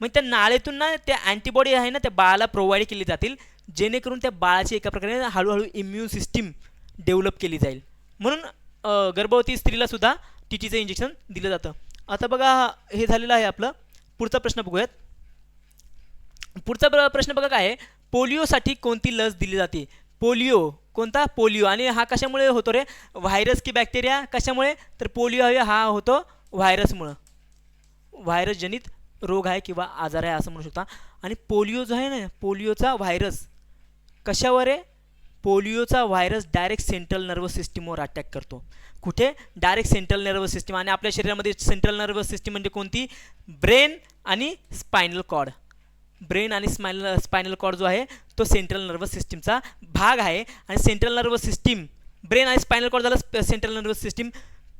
मग त्या नाळेतून ना त्या अँटीबॉडी आहे ना त्या बाळाला प्रोव्हाइड केली जातील, जेणेकरून त्या बाळाची एका प्रकारे हळूहळू इम्युन सिस्टीम डेव्हलप केली जाईल. म्हणून गर्भवती स्त्रीला सुद्धा TTचं इंजेक्शन दिलं जातं. आता बघा हे झालेलं आहे आपलं. पुढचा प्रश्न बघूयात. पुढचा प्रश्न बघा काय आहे, पोलिओसाठी कोणती लस दिली जाते? पोलिओ कोणता? पोलिओ. आणि हा कशामुळे होतो रे? व्हायरस की बॅक्टेरिया? कशामुळे तर पोलिओ हा होतो व्हायरसमुळं, व्हायरसजनित रोग आहे किंवा आजार आहे असं म्हणू शकता. आणि पोलिओ जो आहे ना, पोलिओचा व्हायरस कशावर आहे? पोलिओचा व्हायरस डायरेक्ट सेंट्रल नर्वस सिस्टीमवर अटॅक करतो. कुठे? Direct central nervous system. आणि आपल्या शरीरामध्ये सेंट्रल नर्वस सिस्टीम म्हणजे कोणती? ब्रेन आणि स्पायनल कॉर्ड. ब्रेन आणि स्पायनल कॉर्ड जो आहे तो सेंट्रल नर्वस सिस्टीमचा भाग आहे. आणि सेंट्रल नर्वस सिस्टीम, ब्रेन आणि स्पायनल कॉर्ड झालं सेंट्रल नर्वस सिस्टीम,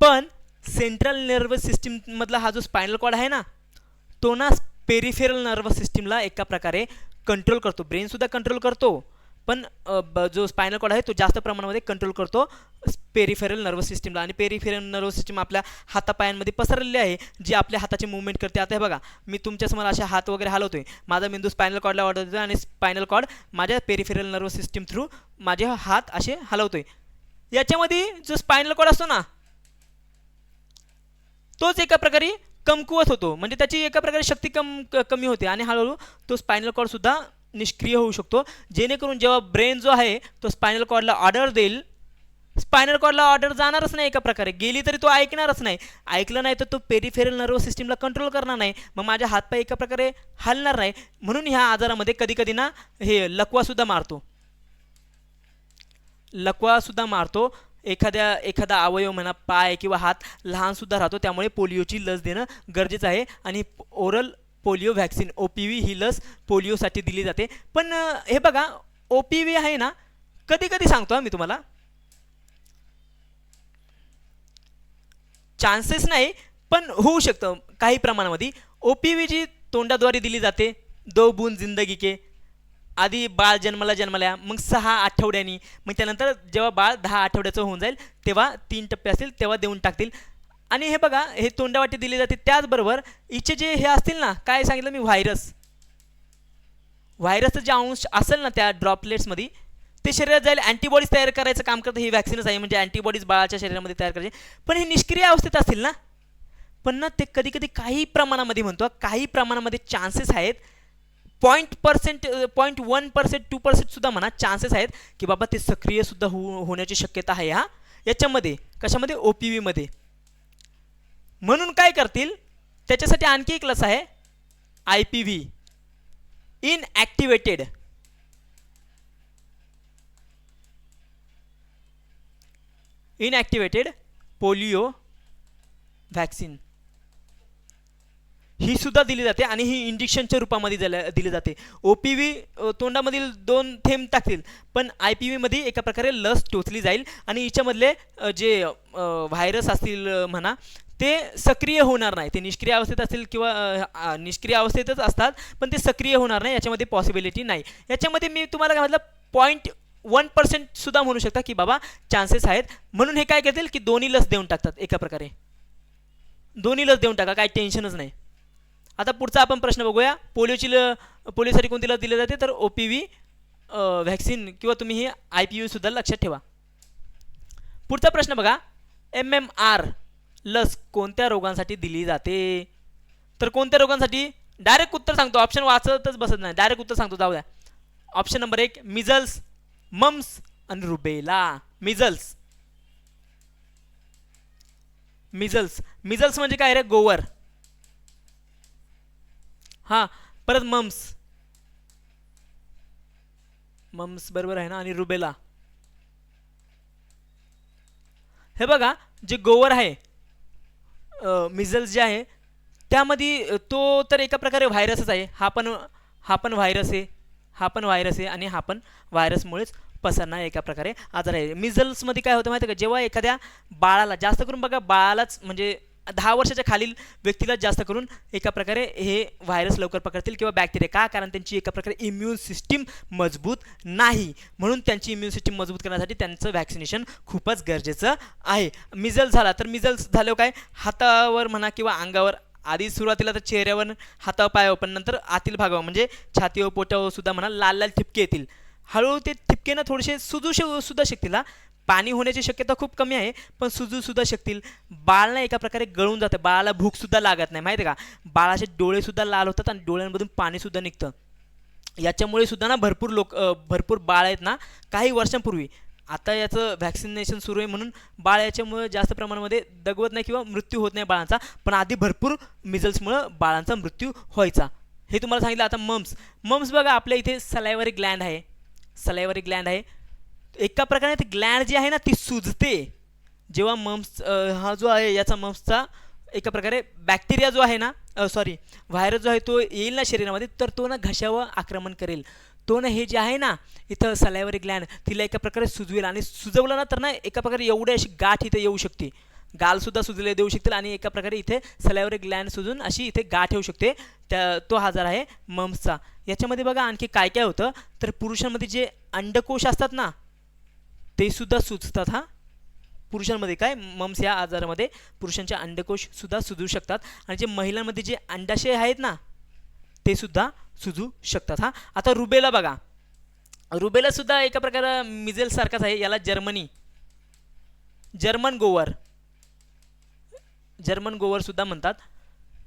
पण सेंट्रल नर्वस सिस्टीममधला हा जो स्पायनल कॉर्ड आहे ना तो ना पेरिफेरल नर्वस सिस्टीमला एका प्रकारे कंट्रोल करतो. ब्रेनसुद्धा कंट्रोल करतो, पण जो स्पायनल कॉर्ड आहे तो जास्त प्रमाणामध्ये कंट्रोल करतो पेरिफेरल नर्वस सिस्टीमला. आणि पेरिफेरल नर्वस सिस्टीम आपल्या हातापायांमध्ये पसरलेली आहे, जी आपल्या हाताची मूवमेंट करते. आता हे बघा, मी तुमच्यासमोर अशा हात वगैरे हलवतोय, माझा मेंदू स्पायनल कॉर्डला ऑर्डर देतो आणि स्पायनल कॉर्ड माझ्या पेरिफेरल नर्वस सिस्टीम थ्रू माझे हात असे हलवतोय. याच्यामध्ये जो स्पायनल कॉर्ड असतो ना तोच एका प्रकारे कमकुवत होतो, म्हणजे त्याची एका प्रकारे शक्ती कमी होते आणि हळूहळू तो स्पायनल कॉर्ड सुद्धा निष्क्रिय होऊ शकतो. जेणेकरून जेव्हा ब्रेन जो आहे तो स्पायनल कॉर्डला ऑर्डर देईल, स्पायनल कॉर्डला ऑर्डर जाणारच नाही, एका प्रकारे गेली तरी तो ऐकणारच नाही. ऐकलं नाही तर तो पेरिफेरल नर्वस सिस्टीमला कंट्रोल करणार नाही, मग माझ्या हातपाय एका प्रकारे हलणार नाही. म्हणून ह्या आजारामध्ये कधी कधी ना हे लकवासुद्धा मारतो. एखादा अवयव म्हणा, पाय किंवा हात लहानसुद्धा राहतो. त्यामुळे पोलिओची लस देणं गरजेचं आहे. आणि ओरल पोलिओ व्हॅक्सिन OPV ही लस पोलिओसाठी दिली जाते. पण हे बघा OPV आहे ना, कधी कधी सांगतो मी तुम्हाला, चान्सेस नाही पण होऊ शकतं काही प्रमाणामध्ये. OPV जी तोंडाद्वारे दिली जाते, 2 बूंद जिंदगी के, आधी बाळ जन्मल्या मग 6 आठवड्यांनी, मग त्यानंतर जेव्हा बाळ 10 आठवड्याचं होऊन जाईल तेव्हा 3 टप्पे असतील तेव्हा देऊन टाकतील. आणि हे बघा हे तोंडावाटे दिले जाते. त्याचबरोबर हिचे जे हे असतील ना, काय सांगितलं मी, व्हायरसचं जे अंश असेल ना त्या ड्रॉपलेट्समध्ये, ते शरीरात जाईल, अँटीबॉडीज तयार करायचं काम करतं. ही व्हॅक्सिनच आहे, म्हणजे अँटीबॉडीज बाळाच्या शरीरामध्ये तयार करायचे. पण हे निष्क्रिय अवस्थेत असतील ना, पण ना ते कधी कधी काही प्रमाणामध्ये म्हणतो, काही प्रमाणामध्ये चान्सेस आहेत .1% 2% सुद्धा म्हणा चान्सेस आहेत की बाबा ते सक्रिय सुद्धा होण्याची शक्यता आहे हा याच्यामध्ये. कशामध्ये? OPV मध्ये. म्हणून काय करतील त्याच्यासाठी आणखी एक लस आहे IPV, इनॲक्टिवेटेड पोलिओ व्हॅक्सिन. ही सुद्धा दिली जाते आणि ही इंजेक्शनच्या रूपामध्ये दिली जाते. OPV तोंडामधील 2 थेंब टाकतील, पण IPV मध्ये एका प्रकारे लस टोचली जाईल आणि हिच्यामधले जे व्हायरस असतील म्हणा ते सक्रिय होणार नाही. ते निष्क्रिय अवस्थेत असतील किंवा निष्क्रिय अवस्थेतच असतात, पण ते सक्रिय होणार नाही याच्यामध्ये पॉसिबिलिटी नाही. याच्यामध्ये मी तुम्हाला काय म्हटलं 0.1% सुद्धा म्हणू शकता की बाबा चान्सेस आहेत. म्हणून हे काय करतील की दोन्ही लस देऊन टाकतात एका प्रकारे. दोन्ही लस देऊन टाका, काही टेन्शनच नाही. आता पुढचा आपण प्रश्न बघूया. पोलिओसाठी कोणती लस दिली जाते? तर OPV व्हॅक्सिन किंवा तुम्ही ही IPV सुद्धा लक्षात ठेवा. पुढचा प्रश्न बघा. MMR लस कोणत्या रोगांसाठी दिली जाते? तर कोणत्या रोगांसाठी? डायरेक्ट उत्तर सांगतो, ऑप्शन वाचतच बसत नाही, डायरेक्ट उत्तर सांगतो. जाऊ द्या. ऑप्शन नंबर 1 मिझल्स, मम्स आणि रुबेला. मिझल्स म्हणजे काय रे? गोवर. हां, परत मम्स बरोबर आहे ना, आणि रुबेला. हे बघा, जे गोवर आहे मिझल्स जे आहे त्यामध्ये तो तर एका प्रकारे व्हायरसच आहे. हा पण व्हायरस आहे आणि हा पण व्हायरसमुळेच पसरणार एका प्रकारे आजार आहे. मिझल्समध्ये काय होतं माहिती आहे का? जेव्हा एखाद्या बाळाला, जास्त करून बघा बाळालाच म्हणजे 10 वर्षाच्या खालील व्यक्तीला जास्त करून एका प्रकारे हे व्हायरस लवकर पकडतील किंवा बॅक्टेरिया. का? कारण त्यांची एका प्रकारे इम्युन सिस्टीम मजबूत नाही. म्हणून त्यांची इम्युन सिस्टीम मजबूत करण्यासाठी त्यांचं व्हॅक्सिनेशन खूपच गरजेचं आहे. मिझल्स झाला तर मिझल्स झाल्यावर काय? हातावर म्हणा किंवा अंगावर, आधी सुरुवातीला तर चेहऱ्यावर, हातावर, पायावर, पण नंतर आतील भागावर म्हणजे छातीवर, पोटावर सुद्धा म्हणा लाल लाल ठिपके येतील. हळूहळू ते ठिपके ना थोडेसे सुजू सुद्धा शकतील. पाणी होण्याची शक्यता खूप कमी आहे, पण सुजू सुद्धा शकतील. बाळ ना एका प्रकारे गळून जातं, बाळाला भूक सुद्धा लागत नाही माहिती आहे का? बाळाचे डोळे सुद्धा लाल होतात आणि डोळ्यांमधून पाणी सुद्धा निघतं. याच्यामुळे सुद्धा ना भरपूर बाळ आहेत ना काही वर्षांपूर्वी, आता याचं व्हॅक्सिनेशन सुरू आहे म्हणून बाळ याच्यामुळे जास्त प्रमाणामध्ये दगवत नाही किंवा मृत्यू होत नाही बाळांचा, पण आधी भरपूर मिझल्समुळं बाळांचा मृत्यू व्हायचा. हे तुम्हाला सांगितलं. आता मम्स बघा, आपल्या इथे सलायवरी ग्लँड आहे. एका प्रकारे ती ग्लँड जी आहे ना ती सुजते जेव्हा मम्स हा जो आहे याचा मम्सचा एका प्रकारे बॅक्टेरिया जो आहे ना व्हायरस जो आहे तो येईल ना शरीरामध्ये, तर तो ना घशावर आक्रमण करेल. तो ना हे जे आहे ना इथं सलायवरी ग्लँड तिला एका प्रकारे सुजवेल आणि सुजवलं ना तर ना एका प्रकारे एवढी अशी गाठ इथे येऊ शकते. गालसुद्धा सुजले देऊ शकतील आणि एका प्रकारे इथे सलायवरी ग्लँड सुजून अशी इथे गाठ येऊ शकते. तो आजार आहे मम्सचा. याच्यामध्ये बघा आणखी काय काय होतं, तर पुरुषांमध्ये जे अंडकोश असतात ना ते सुद्धा सुजतात. पुरुषांमध्ये काय मम्स या आजारामध्ये पुरुषांचे अंडकोश सुद्धा सुजू शकतात आणि जे महिलांमध्ये जे अंडाशय आहेत ना ते सुद्धा सुजू शकतात. आता रुबेला बघा, रुबेला सुद्धा एका प्रकारे मिझेल्स सारखाच आहे. याला जर्मन गोवर सुद्धा म्हणतात.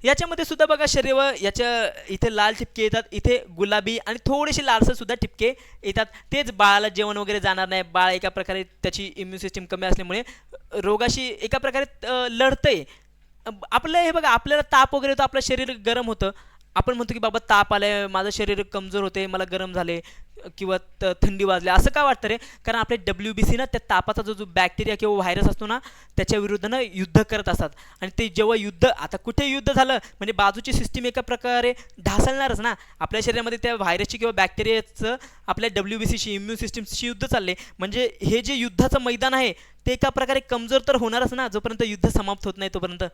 याच्यामध्ये सुद्धा बघा शरीरावर याच्या इथे लाल ठिपके येतात, इथे गुलाबी आणि थोडेसे लालसर सुद्धा ठिपके येतात. तेच बाळाला जेवण वगैरे जाणार नाही. बाळ एका प्रकारे त्याची इम्युन सिस्टीम कमी असल्यामुळे रोगाशी एका प्रकारे लढतंय. आपलं हे बघा, आपल्याला ताप वगैरे होतं, आपलं शरीर गरम होतं, आपण म्हणतो की बाबा ताप आलाय, माझं शरीर कमजोर होते, मला गरम झाले किंवा थंडी वाजली. असं का वाटतं रे? कारण आपले WBC ना त्या तापाचा जो बॅक्टेरिया किंवा व्हायरस असतो ना त्याच्या विरुद्ध ना युद्ध करत असतात. आणि ते जेव्हा युद्ध, आता कुठे युद्ध झालं म्हणजे बाजूची सिस्टीम एका प्रकारे ढासळणारच ना. आपल्या शरीरामध्ये त्या व्हायरसची किंवा बॅक्टेरियाचं आपल्या WBCशी इम्युन सिस्टीमशी युद्ध चालले, म्हणजे हे जे युद्धाचं मैदान आहे ते एका प्रकारे कमजोर तर होणारच ना जोपर्यंत युद्ध समाप्त होत नाही तोपर्यंत.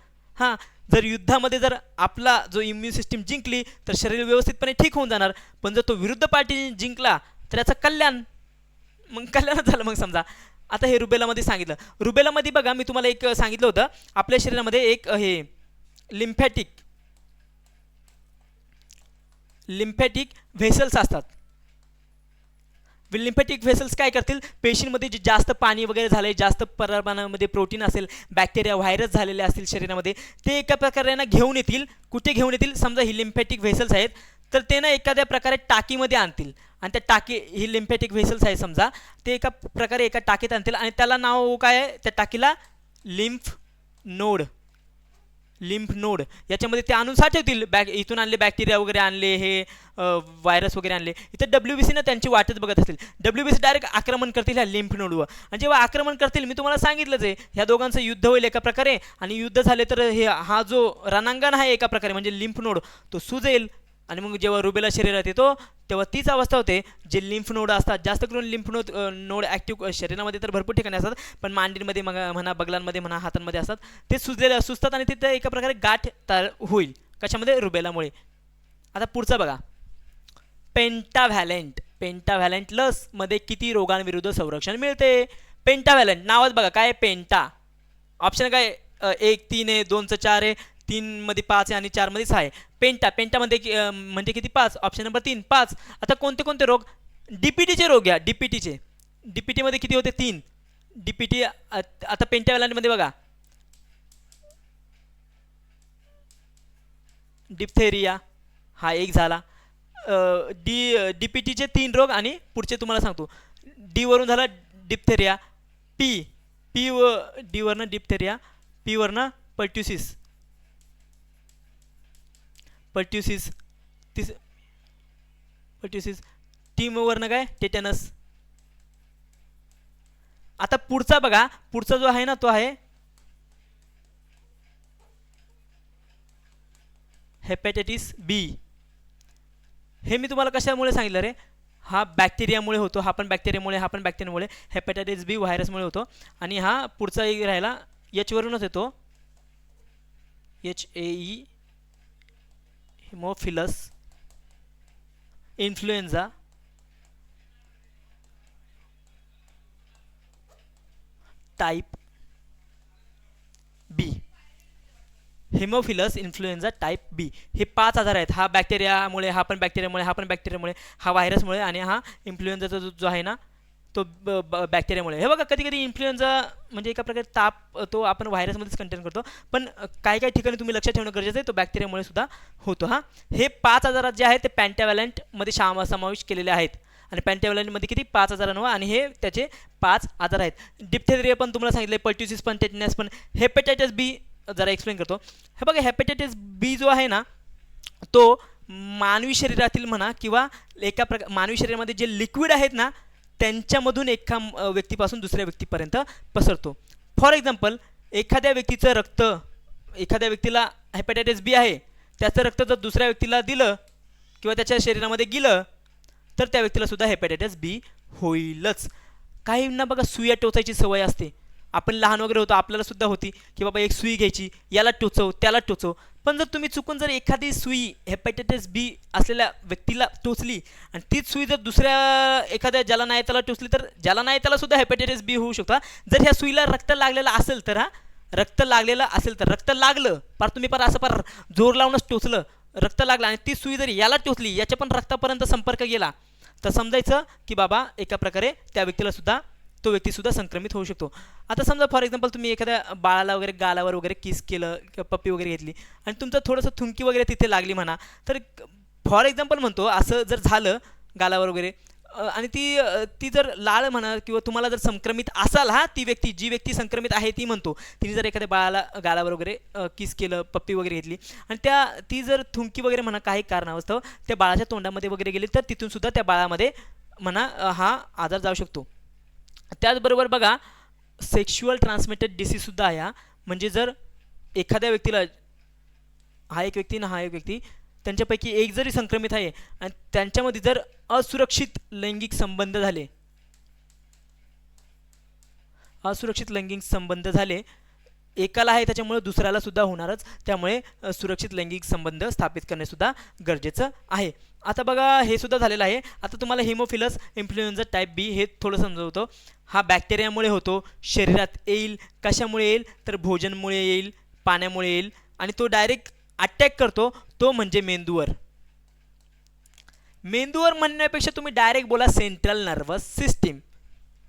जर युद्धामध्ये जर आपला जो इम्युन सिस्टीम जिंकली तर शरीर व्यवस्थितपणे ठीक होऊन जाणार, पण जर तो विरुद्ध पार्टी जिंकला तर याचं कल्याणच झालं. मग समजा आता हे रुबेलामध्ये सांगितलं. रुबेलामध्ये बघा मी तुम्हाला एक सांगितलं होतं, आपल्या शरीरामध्ये एक हे लिम्फॅटिक व्हेसल्स असतात. लिम्फॅटिक व्हेसल्स काय करतील, पेशींमध्ये जे जास्त पाणी वगैरे झाले, जास्त प्रमाणामध्ये प्रोटीन असेल, बॅक्टेरिया व्हायरस झालेले असतील शरीरामध्ये, ते एका प्रकारे ना घेऊन येतील. कुठे घेऊन येतील? समजा ही लिम्फॅटिक व्हेसल्स आहेत तर ते ना एखाद्या प्रकारे टाकीमध्ये आणतील आणि त्या टाकी ही लिम्फॅटिक व्हेसल्स आहे समजा, ते एका प्रकारे एका टाकीत आणतील आणि त्याला नाव काय आहे त्या टाकीला? Lymph node. लिम्फ नोड याच्यामध्ये ते आणून साठवतील. इथून आणले बॅक्टेरिया वगैरे आणले, हे व्हायरस वगैरे आणले. इथं WBC ना त्यांची वाटच बघत असतील. WBC डायरेक्ट आक्रमण करतील ह्या लिम्फ नोडवर आणि जेव्हा आक्रमण करतील, मी तुम्हाला सांगितलंच आहे ह्या दोघांचं युद्ध होईल एका प्रकारे आणि युद्ध झाले तर हा जो रणांगण आहे एका प्रकारे म्हणजे लिम्फ नोड तो सुजेल आणि मग जेव्हा रुबेला शरीरात येतो तेव्हा तीच अवस्था होते. जे लिम्फ नोड असतात, जास्त करून लिम्फ नोड ॲक्टिव्ह शरीरामध्ये तर भरपूर ठिकाणी असतात, पण मांडीमध्ये म्हणा, बगलांमध्ये म्हणा, हातांमध्ये असतात, ते सुजतात आणि तिथं एका प्रकारे गाठ तयार होईल. कशामध्ये? रुबेलामुळे. आता पुढचं बघा, पेंटाव्हॅलेंट. पेंटाव्हॅलेंट लसमध्ये किती रोगांविरुद्ध संरक्षण मिळते? पेंटाव्हॅलेंट नावाच बघा काय? पेंटा. ऑप्शन काय? 1 3 आहे, 2 4 आहे, 3 मध्ये 5 आहे आणि 4 मध्ये 6 आहे. पेंटामध्ये म्हणजे किती? 5. Option number 3 5. आता कोणते कोणते रोग? डीपीटीचे रोग घ्या. डीपीटीमध्ये किती होते? 3. डीपीटी. आता पेंटाव्हॅलेंटमध्ये बघा, डिप्थेरिया हा एक झाला. डीपीटीचे 3 रोग आणि पुढचे तुम्हाला सांगतो. डी वरून झाला डिप्थेरिया. पी डी वरनं डिप्थेरिया, पी वरनं पर्ट्युसिस. टीम वरनं काय? टेटनस. आता पुढचा बघा, पुढचा जो आहे ना तो आहे हेपॅटायटिस बी. हे मी तुम्हाला कशामुळे सांगितलं रे? हा बॅक्टेरियामुळे होतो, हा पण बॅक्टेरियामुळे, हेपॅटायटिस बी व्हायरसमुळे होतो. आणि हा पुढचा एक राहिला एच वरूनच येतो, HAE, हिमोफिलस इन्फ्लुएन्झा टाईप बी. हिमोफिलस इन्फ्लुएन्झा टाईप बी हे 5 आजार आहेत. हा बॅक्टेरियामुळे, हा पण बॅक्टेरियामुळे, हा व्हायरसमुळे आणि हा इन्फ्लुएन्झाचा जो आहे ना तो बॅक्टेरियामुळे. हे बघा, कधी कधी इन्फ्लुएन्झा म्हणजे एका प्रकारे ताप तो आपण व्हायरसमध्येच कंटेन करतो, पण काही काही ठिकाणी तुम्ही लक्षात ठेवणं गरजेचं आहे तो बॅक्टेरियामुळे सुद्धा होतो. हा हे 5 आजारात जे आहेत ते पेंटाव्हॅलेंटमध्ये समावेश केलेले आहेत. आणि पेंटाव्हॅलेंटमध्ये किती? 5 आजारांवर, आणि हे त्याचे 5 आजार आहेत. डिप्थेरिया पण तुम्हाला सांगितलं, पर्ट्युसिस पण, टेटनस पण. हेपॅटायटिस बी जरा एक्सप्लेन करतो. हे बघा, हेपॅटायटिस बी जो आहे ना तो मानवी शरीरातील म्हणा किंवा मानवी शरीरामध्ये जे लिक्विड आहेत ना त्यांच्यामधून एका व्यक्तीपासून दुसऱ्या व्यक्तीपर्यंत पसरतो. फॉर एक्झाम्पल, एखाद्या व्यक्तीचं रक्त, एखाद्या व्यक्तीला हेपॅटायटिस बी आहे, त्याचं रक्त जर दुसऱ्या व्यक्तीला दिलं किंवा त्याच्या शरीरामध्ये गेलं तर त्या व्यक्तीला सुद्धा हेपॅटायटिस बी होईलच. काहींना बघा सुया टोचायची सवय असते. आपण लहान वगैरे होतो, आपल्याला सुद्धा होती की बाबा एक सुई घ्यायची, याला टोचव त्याला टोचव. पण जर तुम्ही चुकून जर एखादी सुई हेपॅटायटिस बी असलेल्या व्यक्तीला टोचली आणि तीच सुई जर दुसऱ्या एखाद्या ज्याला नाही त्याला टोचली तर ज्याला नाही त्याला सुद्धा हेपॅटायटिस बी होऊ शकतो. जर ह्या सुईला रक्त लागलेलं असेल तर रक्त लागलं पार, तुम्ही पार असं पार जोर लावूनच टोचलं, रक्त लागलं आणि ती सुई जर याला टोचली, याच्या पण रक्तापर्यंत संपर्क गेला तर समजायचं की बाबा एका प्रकारे त्या व्यक्तीला सुद्धा तो व्यक्तीसुद्धा संक्रमित होऊ शकतो. आता समजा फॉर एक्झाम्पल तुम्ही एखाद्या बाळाला वगैरे गालावर वगैरे किस केलं किंवा पप्पी वगैरे घेतली आणि तुमचं थोडंसं थुंकी वगैरे तिथे लागली म्हणा, तर फॉर एक्झाम्पल म्हणतो असं जर झालं गालावर वगैरे आणि ती जर लाळ म्हणा किंवा तुम्हाला जर संक्रमित असाल, जी व्यक्ती संक्रमित आहे ती म्हणतो, तिने जर एखाद्या बाळाला गालावर वगैरे किस केलं, पप्पी वगैरे घेतली आणि ती जर थुंकी वगैरे म्हणा काही कारणास्तव त्या बाळाच्या तोंडामध्ये वगैरे गेली तर तिथून सुद्धा त्या बाळामध्ये म्हणा हा आजार जाऊ शकतो. त्याचबरोबर बघा, सेक्शुअल ट्रान्समिटेड डिसीजसुद्धा आहे. म्हणजे जर एखाद्या व्यक्तीला, हा एक व्यक्ती त्यांच्यापैकी एक जरी संक्रमित आहे आणि त्यांच्यामध्ये जर असुरक्षित लैंगिक संबंध झाले, एकाला आहे त्याच्यामुळे दुसऱ्याला सुद्धा होणारच, त्यामुळे सुरक्षित लैंगिक संबंध स्थापित करणे सुद्धा गरजेचं आहे. आता बघा, हे सुद्धा झालेलं आहे. आता तुम्हाला हिमोफिलस इन्फ्लुएन्झा टाईप बी हे थोडं समजवतो. हा बॅक्टेरियामुळे होतो, शरीरात येईल. कशामुळे येईल तर भोजनमुळे येईल, पाण्यामुळे येईल आणि तो डायरेक्ट अटॅक करतो, तो म्हणजे मेंदूवर. मेंदूवर म्हणण्यापेक्षा तुम्ही डायरेक्ट बोला सेंट्रल नर्वस सिस्टीम.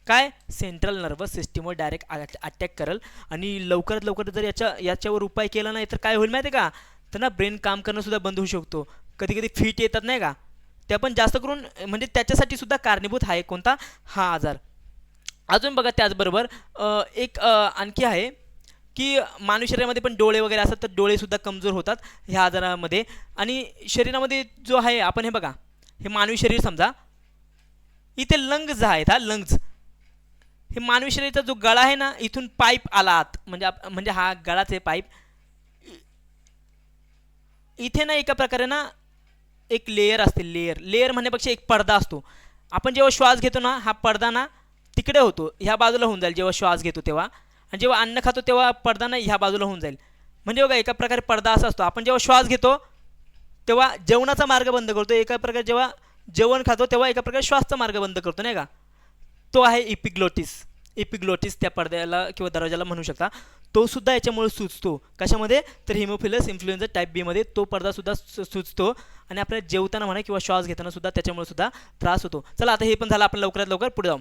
काय? सेंट्रल नर्वस सिस्टीमवर डायरेक्ट अटॅक करेल आणि लवकरात लवकर जर याच्यावर उपाय केला नाही तर काय होईल माहिती आहे का? तर ना ब्रेन काम करणं सुद्धा बंद होऊ शकतो. कधी कधी फिट येतात नाही का, त्या पण जास्त करून म्हणजे त्याच्यासाठी सुद्धा कारणीभूत आहे कोणता, हा आजार. अजून बघा त्याचबरोबर एक आणखी आहे की मानवी शरीरामध्ये पण डोळे वगैरे असतात, तर डोळेसुद्धा कमजोर होतात ह्या आजारामध्ये. आणि शरीरामध्ये जो आहे आपण हे बघा, हे मानवी शरीर समजा, इथे लंग्स आहेत, हा लंग्स, हे मानवी शरीराचा जो गळा आहे ना, इथून पाईप आला आत, म्हणजे हा गळाच आहे पाईप. इथे ना एका प्रकारे ना एक लेयर असते, लेयर म्हणण्यापेक्षा एक पडदा असतो. आपण जेव्हा श्वास घेतो ना, हा पडदा ना तिकडे होतो, ह्या बाजूला होऊन जाईल जेव्हा श्वास घेतो तेव्हा, आणि जेव्हा अन्न खातो तेव्हा पडदा ना ह्या बाजूला होऊन जाईल. म्हणजे बघा एका प्रकारे पडदा असा असतो. आपण जेव्हा श्वास घेतो तेव्हा जेवणाचा मार्ग बंद करतो, एका प्रकारे जेव्हा जेवण खातो तेव्हा एका प्रकारे श्वासचा मार्ग बंद करतो नाही का, तो आहे इपिग्लोटिस त्या पडद्याला किंवा दरवाजाला म्हणू शकता. तो सुद्धा याच्यामुळे सुचतो. कशामध्ये, तर हिमोफिलस इन्फ्लुएन्झा टाईप बी मध्ये तो पडदासुद्धा सुचतो, आणि आपल्याला जेवताना म्हणा किंवा श्वास घेताना सुद्धा त्याच्यामुळे सुद्धा त्रास होतो. चला आता हे पण झालं, आपण लवकरात लवकर पुढे जाऊ.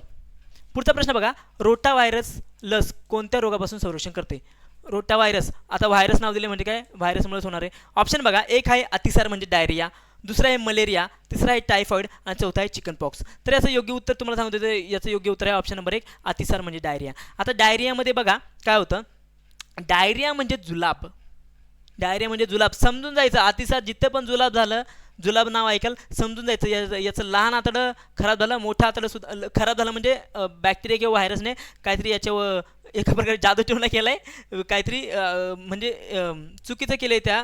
पुढचा प्रश्न बघा, रोटा व्हायरस लस कोणत्या रोगापासून संरक्षण करते. रोटा व्हायरस, आता व्हायरस नाव दिले म्हणजे काय, व्हायरसमुळेच होणार आहे. ऑप्शन बघा, एक आहे अतिसार म्हणजे डायरिया, दुसरा आहे मलेरिया, तिसरा आहे टायफॉइड, आणि चौथा आहे चिकन पॉक्स. तर याचं योग्य उत्तर तुम्हाला सांगतो, याचं योग्य उत्तर आहे ऑप्शन नंबर 1, अतिसार म्हणजे डायरिया. आता डायरियामध्ये बघा काय होतं, डायरिया म्हणजे जुलाब, डायरिया म्हणजे जुलाब समजून जायचं. अतिसार जिथे पण जुलाब झालं, जुलाब नाव ऐकाल समजून जायचं याचं लहान आतडं खराब झालं, मोठं आतडं सुद्धा खराब झालं, म्हणजे बॅक्टेरिया किंवा व्हायरसने काहीतरी याच्यावर एका प्रकारे जादू टोना केला आहे, काहीतरी म्हणजे चुकीचं केलं आहे त्या,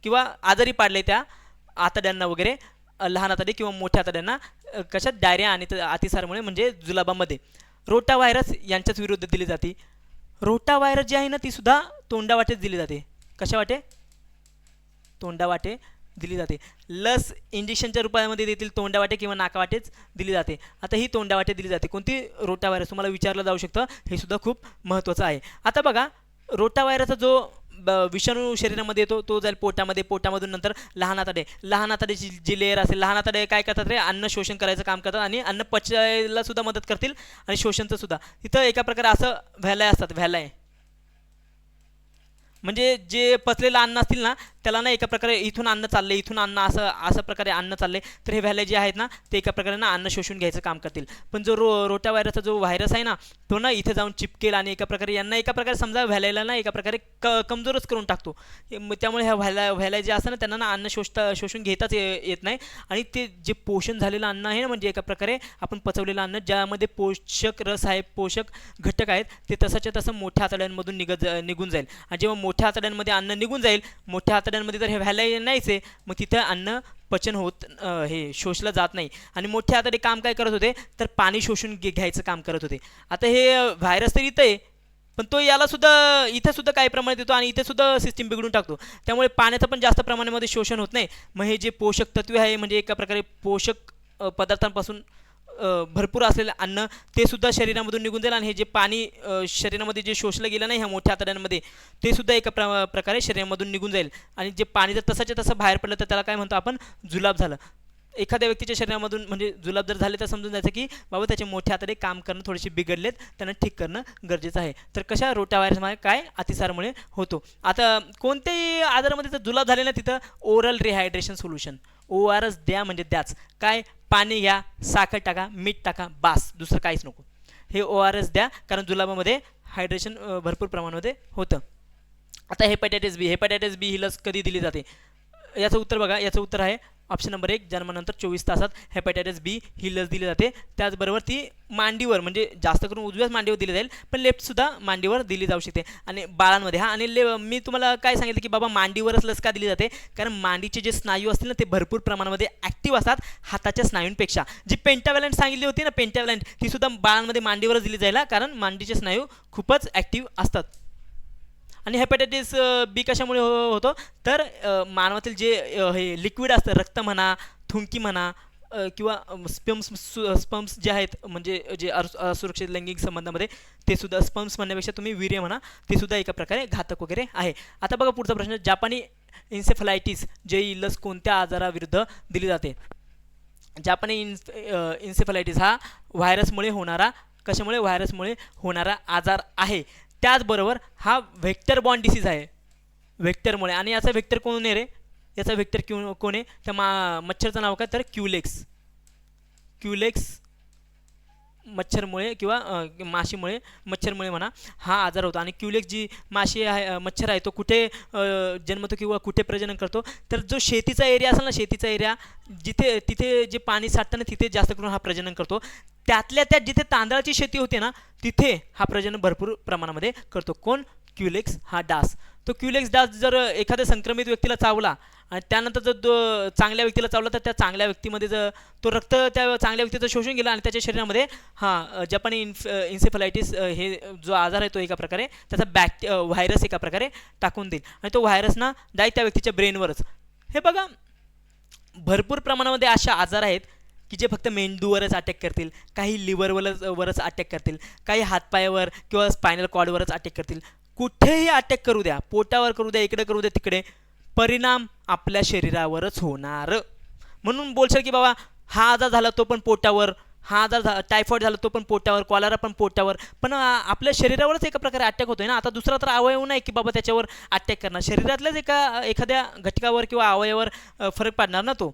किंवा आजारी पाडले त्या आतड्यांना वगैरे, लहान आतडे किंवा मोठ्या आतड्यांना, कशात, डायरिया आणि अतिसारमुळे म्हणजे जुलाबामध्ये. रोटा व्हायरस यांच्याच विरुद्ध दिली जाते. रोटा व्हायरस जी आहे ना, ती सुद्धा तोंडावाटेच दिली जाते. कशा वाटे, तोंडावाटे दिली जाते. लस इंजेक्शनच्या रूपामध्ये देतील तोंडावाटे किंवा नाकावाटेच दिली जाते. आता ही तोंडावाटे दिली जाते. कोणती, रोटा व्हायरस. तुम्हाला विचारलं जाऊ शकतं, हे सुद्धा खूप महत्त्वाचं आहे. आता बघा, रोटा व्हायरसचा जो विषाणू शरीरामध्ये येतो तो जाईल पोटामध्ये, पोटामधून नंतर लहान आतड्याची जी लेअर असेल, लहान आतडे काय करतात रे, अन्न शोषण करायचं काम करतात आणि अन्न पचायला सुद्धा मदत करतील, आणि शोषणचं सुद्धा. तिथं एका प्रकारे असं व्हॅलाय असतात, व्हॅलाय म्हणजे जे पचलेलं अन्न असतील ना, त्याला ना एका प्रकारे इथून अन्न चालले, इथून अन्न असं प्रकारे अन्न चालले, तर हे व्हॅले जे आहेत ना, ते एका प्रकारे ना अन्न शोषून घ्यायचं काम करतील. पण जो रोटा व्हायरसचा जो व्हायरस आहे ना, तो ना इथे जाऊन चिपकेल, आणि एका प्रकारे यांना एका प्रकारे समजा व्हॅलेला ना एका प्रकारे कमजोरच करून टाकतो. त्यामुळे ह्या व्हॅल्या जे असतं ना, त्यांना ना अन्न शोषून घेताच येत नाही, आणि ते जे पोषण झालेलं अन्न आहे ना, म्हणजे एका प्रकारे आपण पचवलेलं अन्न ज्यामध्ये पोषक रस आहे, पोषक घटक आहेत, ते तसंच्या तसं मोठ्या आतड्यांमधून निघून जाईल. आणि जेव्हा मोठ्या आतड्यांमध्ये अन्न निघून जाईल, मोठ्या आतड्यांमध्ये जर हे व्हॅलाय नाहीच आहे, मग तिथं अन्न पचन होत, हे शोषलं जात नाही. आणि मोठे आतडे काम काय करत होते, तर पाणी शोषून घ्यायचं काम करत होते. आता हे व्हायरस तर इथं आहे, पण तो याला सुद्धा इथं सुद्धा काही प्रमाणात येतो, आणि इथे सुद्धा सिस्टीम बिघडून टाकतो. त्यामुळे पाण्याचं पण जास्त प्रमाणामध्ये शोषण होत नाही. मग हे जे पोषक तत्वे आहे, म्हणजे एका प्रकारे पोषक पदार्थांपासून भरपूर असलेलं अन्न, ते सुद्धा शरीरामधून निघून जाईल, आणि हे जे पाणी शरीरामध्ये जे शोषलं गेलं नाही ह्या मोठ्या आतड्यांमध्ये, ते सुद्धा एका प्रकारे शरीरामधून निघून जाईल. आणि जे पाणी जर तसाच्या तसं बाहेर पडलं, तर त्याला काय म्हणतो आपण, जुलाब झालं. एखाद्या व्यक्तीच्या शरीरामधून म्हणजे जुलाब जर झाले, तर समजून जायचं की बाबा त्याचे मोठे आतडे काम करणं थोडेसे बिघडलेत, त्यांना ठीक करणं गरजेचं आहे. तर कशा, रोटा व्हायरसमुळे काय, अतिसारमुळे होतो. आता कोणत्याही आजारामध्ये जर जुलाब झाले ना, तिथं ओरल रिहायड्रेशन सोल्युशन, ORS द्या म्हणजे द्याच. काय, पाणी घ्या, साखर टाका, मीठ टाका, बास, दुसरं काहीच नको. हे ORS द्या, कारण जुलाबामध्ये हायड्रेशन भरपूर प्रमाणामध्ये होतं. आता हेपॅटायटिस बी ही लस कधी दिली जाते. याचं उत्तर बघा, याचं उत्तर आहे ऑप्शन नंबर 1, जन्मानंतर 24 तासात हेपॅटायटिस बी ही लस दिली जाते. त्याचबरोबर ती मांडीवर, म्हणजे जास्त करून उजव्याच मांडीवर दिली जाईल, पण लेफ्टसुद्धा मांडीवर दिली जाऊ शकते, आणि बाळांमध्ये. आणि मी तुम्हाला काय सांगितलं की बाबा मांडीवरच लस का दिली जाते, कारण मांडीचे जे स्नायू असतील ना, ते भरपूर प्रमाणामध्ये ॲक्टिव्ह असतात हाताच्या स्नायूंपेक्षा. जी पेंटावॅलंट सांगितली होती ना, पेंटावॅलंट, ती सुद्धा बाळांमध्ये मांडीवरच दिली जाईल, कारण मांडीचे स्नायू खूपच ॲक्टिव्ह असतात. आणि हेपॅटायटिस बी कशामुळे होतो, तर मानवातील जे हे लिक्विड असतं, रक्त म्हणा, थुंकी म्हणा, किंवा स्पम्स जे आहेत, म्हणजे जे असुरक्षित लैंगिक संबंधामध्ये, ते सुद्धा स्पम्स म्हणण्यापेक्षा तुम्ही वीर्य म्हणा, ते सुद्धा एका प्रकारे घातक वगैरे आहे. आता बघा पुढचा प्रश्न, जापानी इन्सेफलायटिस जे लस कोणत्या आजाराविरुद्ध दिली जाते. जापानी इन्सेफलायटिस हा व्हायरसमुळे होणारा, कशामुळे, व्हायरसमुळे होणारा आजार आहे. त्याचबरोबर हा व्हेक्टर बॉर्न डिसीज आहे, व्हेक्टरमुळे. आणि याचा व्हेक्टर कोण आहे रे, याचा वेक्टर कोण आहे? त्या मच्छरचं नाव काय? तर क्युलेक्स. क्युलेक्स मच्छरमुळे किंवा माशीमुळे, मच्छरमुळे म्हणा, हा आजार होतो. आणि क्युलेक्स जी माशी आहे, मच्छर आहे, तो कुठे जन्मतो किंवा कुठे प्रजनन करतो? तर जो शेतीचा एरिया असेल ना, शेतीचा एरिया जिथे तिथे जे पाणी साठतं ना, तिथे जास्त करून हा प्रजनन करतो. त्यातल्या त्यात जिथे तांदळाची शेती होते ना, तिथे हा प्रजनन भरपूर प्रमाणामध्ये करतो. कोण? क्युलेक्स हा डास. तो क्युलेक्स डास जर एखाद्या संक्रमित व्यक्तीला चावला आणि त्यानंतर जर चांगल्या व्यक्तीला चावला, तर त्या चांगल्या व्यक्तीमध्ये जर तो रक्त त्या चांगल्या व्यक्तीचं शोषून गेला आणि त्याच्या शरीरामध्ये जपानी इन्सेफलायटिस हे जो आजार आहे तो एका प्रकारे त्याचा व्हायरस एका प्रकारे टाकून देईल आणि तो व्हायरस ना डायरेक्ट त्या व्यक्तीच्या ब्रेनवरच. हे बघा, भरपूर प्रमाणामध्ये असे आजार आहेत की जे फक्त मेंदूवरच अटॅक करतील, काही लिव्हरवरच अटॅक करतील, काही हातपायावर किंवा स्पायनल कॉर्डवरच अटॅक करतील. कुठेही अटॅक करू द्या, पोटावर करू द्या, इकडे करू द्या, तिकडे, परिणाम आपल्या शरीरावरच होणार. म्हणून बोलशाल की बाबा हा आजार झाला तो पण पोटावर, हा आजार टायफॉईड झाला तो पण पोटावर, कॉलरा पण पोटावर, पण आपल्या शरीरावरच एका प्रकारे अटॅक होतोय ना. आता दुसरा तर अवयव नाही की बाबा त्याच्यावर अटॅक करणार, शरीरातल्याच एखाद्या घटकावर किंवा अवयवावर फरक पडणार ना तो.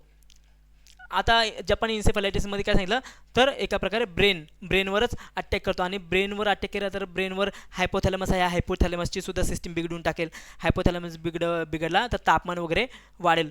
आता जपानी इन्सेफलायटिसमध्ये काय सांगितलं, तर एका प्रकारे ब्रेनवरच अटॅक करतो आणि ब्रेनवर अटॅक केला तर ब्रेनवर हायपोथॅलमस आहे, हायपोथॅलमसची सुद्धा सिस्टीम बिघडून टाकेल. हायपोथॅलमस बिघडला तर तापमान वगैरे वाढेल,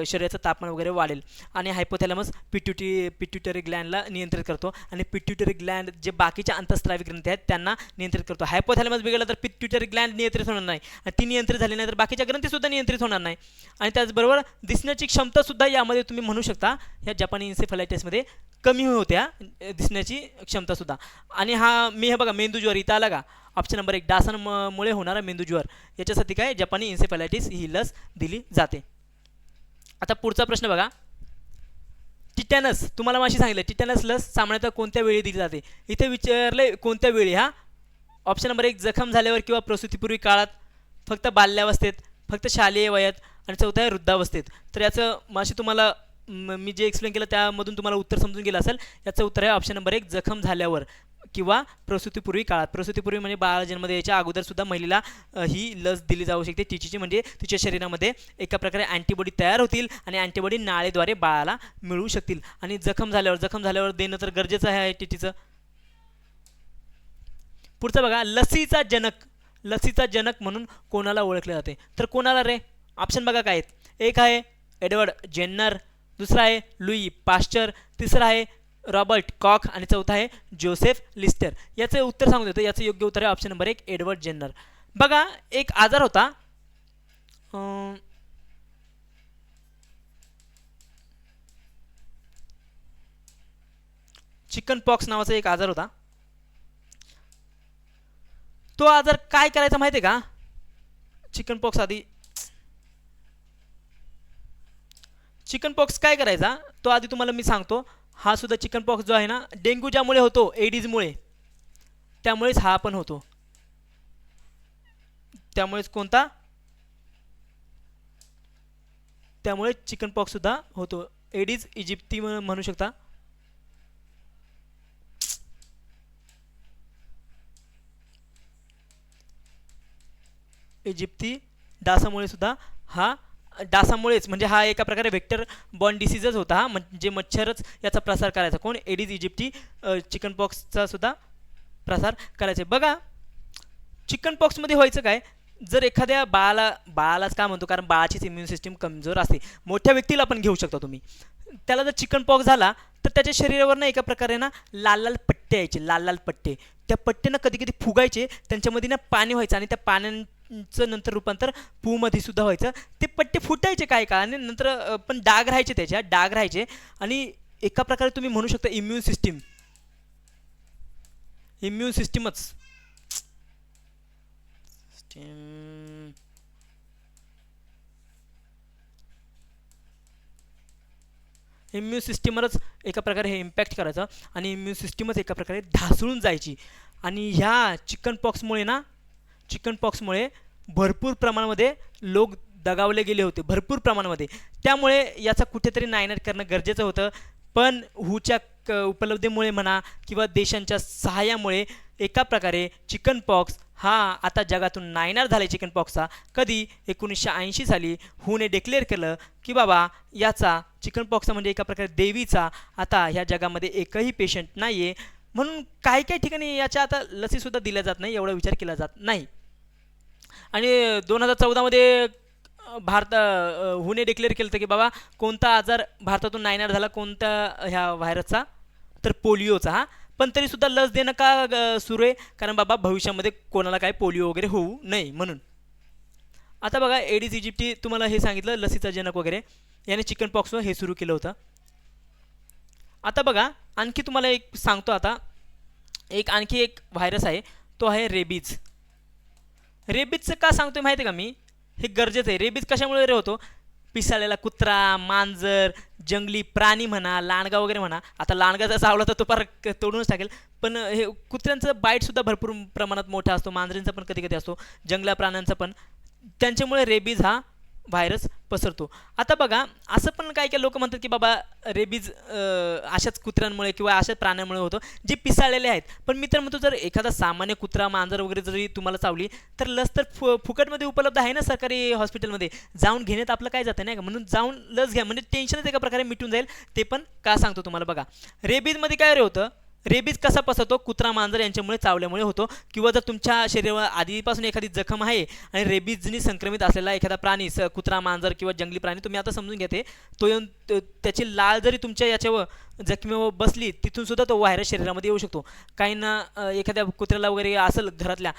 शरीराचं तापमान वगैरे वाढेल. आणि हायपोथॅलमस पिट्युटरी ग्लँडला नियंत्रित करतो आणि पिट्युटरी ग्लँड जे बाकीच्या अंतःस्रावी ग्रंथी आहेत त्यांना नियंत्रित करतो. हायपोथॅलमस बिघडला तर पिट्युटरी ग्लँड नियंत्रित होणार नाही आणि ती नियंत्रित झाली नाही तर बाकीच्या ग्रंथीसुद्धा नियंत्रित होणार नाही. आणि त्याचबरोबर दिसण्याची क्षमतासुद्धा यामध्ये तुम्ही म्हणू शकता ह्या जपानी इन्सेफलायटिसमध्ये कमी होत्या, दिसण्याची क्षमतासुद्धा. आणि हे बघा मेंदूज्वर इथं आला का, ऑप्शन नंबर 1 डासांमुळे होणारा मेंदूज्वर, याच्यासाठी काय जपानी इन्सेफलायटिस ही लस दिली जाते. आता पुढचा प्रश्न बघा, टिटॅनस. तुम्हाला माशी सांगितलं टिटॅनस लस सामान्यतः कोणत्या वेळी दिली जाते? इथे विचारले कोणत्या वेळी. ऑप्शन नंबर 1 जखम झाल्यावर किंवा प्रसूतीपूर्वी काळात, फक्त बाल्यावस्थेत, फक्त शालेय वयात, आणि चौथा आहे वृद्धावस्थेत. तर याचं माशी तुम्हाला मी जे एक्सप्लेन केलं त्यामधून तुम्हाला उत्तर समजून गेलं असेल. याचं उत्तर आहे ऑप्शन नंबर 1 जखम झाल्यावर किंवा प्रसूतीपूर्वी काळात. प्रसूतीपूर्वी म्हणजे बाळ जन्म द्यायच्या अगोदरसुद्धा महिलेला ही लस दिली जाऊ शकते. टीटीची म्हणजे तिच्या शरीरामध्ये एका प्रकारे अँटीबॉडी तयार होतील आणि अँटीबॉडी नाळेद्वारे बाळाला मिळू शकतील. आणि जखम झाल्यावर देणं तर गरजेचं आहे टीटीचं. पुढचं बघा, लसीचा जनक म्हणून कोणाला ओळखले जाते? तर कोणाला रे? ऑप्शन बघा काय आहेत. एक आहे एडवर्ड जेन्नर, दुसरा आहे लुई पाश्चर, तिसरा आहे रॉबर्ट कॉक आणि चौथा आहे जोसेफ लिस्टर. याचं उत्तर सांगू देतो. याचं योग्य उत्तर आहे ऑप्शन नंबर 1 एडवर्ड जेन्नर. बघा, एक आजार होता चिकन पॉक्स नावाचा एक आजार होता. तो आजार काय करायचा माहिती आहे का? चिकन पॉक्स काय करायचा तो आधी तुम्हाला मी सांगतो. हा सुद्धा चिकन पॉक्स जो आहे ना, डेंग्यू ज्यामुळे होतो, एडिजमुळे, त्यामुळेच हा पण होतो. त्यामुळे चिकन पॉक्स सुद्धा होतो. एडिज इजिप्ती म्हणू शकता. इजिप्ती डासामुळेच म्हणजे हा एका प्रकारे व्हेक्टर बॉर्न डिसीजच होता. म्हणजे मच्छरच याचा प्रसार करायचा. कोण? एडिस इजिप्टी चिकन पॉक्सचा सुद्धा प्रसार करायचे. बघा, चिकन पॉक्समध्ये व्हायचं काय, जर एखाद्या बाळालाच का म्हणतो, कारण बाळाचीच इम्युन सिस्टीम कमजोर असते. मोठ्या व्यक्तीला पण घेऊ शकता तुम्ही. त्याला जर चिकन पॉक्स झाला तर त्याच्या शरीरावर ना एका प्रकारे ना लाल पट्टे यायचे, लाल पट्टे. त्या पट्टे ना कधी कधी फुगायचे, त्यांच्यामध्ये ना पाणी व्हायचं आणि त्या पाण्याचं नंतर रूपांतर पूमध्ये सुद्धा व्हायचं. ते पट्टे फुटायचे काय आणि नंतर पण डाग राहायचे आणि एका प्रकारे तुम्ही म्हणू शकता इम्युन सिस्टीमच इम्युन सिस्टीमवरच एका प्रकारे हे इम्पॅक्ट करायचं आणि इम्युन सिस्टीमच एका प्रकारे ढासळून जायची. आणि ह्या चिकन पॉक्समुळे भरपूर प्रमाणामध्ये लोक दगावले गेले होते, भरपूर प्रमाणामध्ये. त्यामुळे याचा कुठेतरी नायनाट करणं गरजेचं होतं. पण HUच्या उपलब्धीमुळे म्हणा किंवा देशांच्या सहाय्यामुळे एका प्रकारे चिकन पॉक्स हा आता जगातून नायनाट झाला चिकन पॉक्सचा. कधी 1980 साली हुने डिक्लेअर केलं की बाबा याचा चिकन पॉक्सचा म्हणजे एका प्रकारे देवीचा आता ह्या जगामध्ये एकही पेशंट नाही आहे. म्हणून काही काही ठिकाणी याच्या आता लसीसुद्धा दिल्या जात नाही, एवढा विचार केला जात नाही. आणि 2014मध्ये भारत हुने डिक्लेअर केलं होतं की बाबा कोणता आजार भारतातून नायनाट झाला कोणत्या ह्या व्हायरसचा, तर पोलिओचा. हा पण तरीसुद्धा लस देणं का सुरू आहे, कारण बाबा भविष्यामध्ये कोणाला काय पोलिओ वगैरे होऊ नये म्हणून. आता बघा एडिस इजिप्टी तुम्हाला हे सांगितलं लसीचा जनक वगैरे, याने चिकन पॉक्सवर हे सुरू केलं होतं. आता बघा आणखी तुम्हाला एक सांगतो. आता आणखी एक व्हायरस आहे, तो आहे रेबीज. रेबीजचं का सांगतोय माहिती आहे का मी, हे गरजेचं आहे. रेबीज कशामुळे रे होतो, पिसाळलेला कुत्रा, मांजर, जंगली प्राणी म्हणा, लांडगा वगैरे म्हणा. आता लांडगा जर चावला तर तो पार तोडूनच टाकेल, पण हे कुत्र्यांचं बाईटसुद्धा भरपूर प्रमाणात मोठा असतो, मांजरींचा पण कधी कधी असतो, जंगला प्राण्यांचा पण. त्यांच्यामुळे रेबीज हा व्हायरस पसरतो. आता बघा असं पण काही काही लोक म्हणतात की बाबा रेबीज अशाच कुत्र्यांमुळे किंवा अशाच प्राण्यांमुळे होतं जे पिसाळलेले आहेत. पण मी तर म्हणतो जर एखादा सामान्य कुत्रा मांजर वगैरे जरी तुम्हाला चावली तर लस तर फुकटमध्ये उपलब्ध आहे ना सरकारी हॉस्पिटलमध्ये, जाऊन घेण्यात आपलं काय जातं नाही का. म्हणून जाऊन लस घ्या, म्हणजे टेन्शनच एका प्रकारे मिटून जाईल. ते पण का सांगतो तुम्हाला बघा. रेबीजमध्ये काय रे होतं, रेबीज कसा पसरतो, कुत्रा मांजर यांच्यामुळे चावल्यामुळे होतो, किंवा जर तुमच्या शरीरावर आधीपासून एखादी जखम आहे आणि रेबीजनी संक्रमित असलेला एखादा प्राणी कुत्रा मांजर किंवा जंगली प्राणी तुम्ही आता समजून घेते तो येऊन त्याची लाळ जरी तुमच्या याच्यावर जखमीवर बसली तिथून सुद्धा तो व्हायरस शरीरामध्ये येऊ शकतो. काहींना एखाद्या कुत्र्याला वगैरे असेल घरातल्या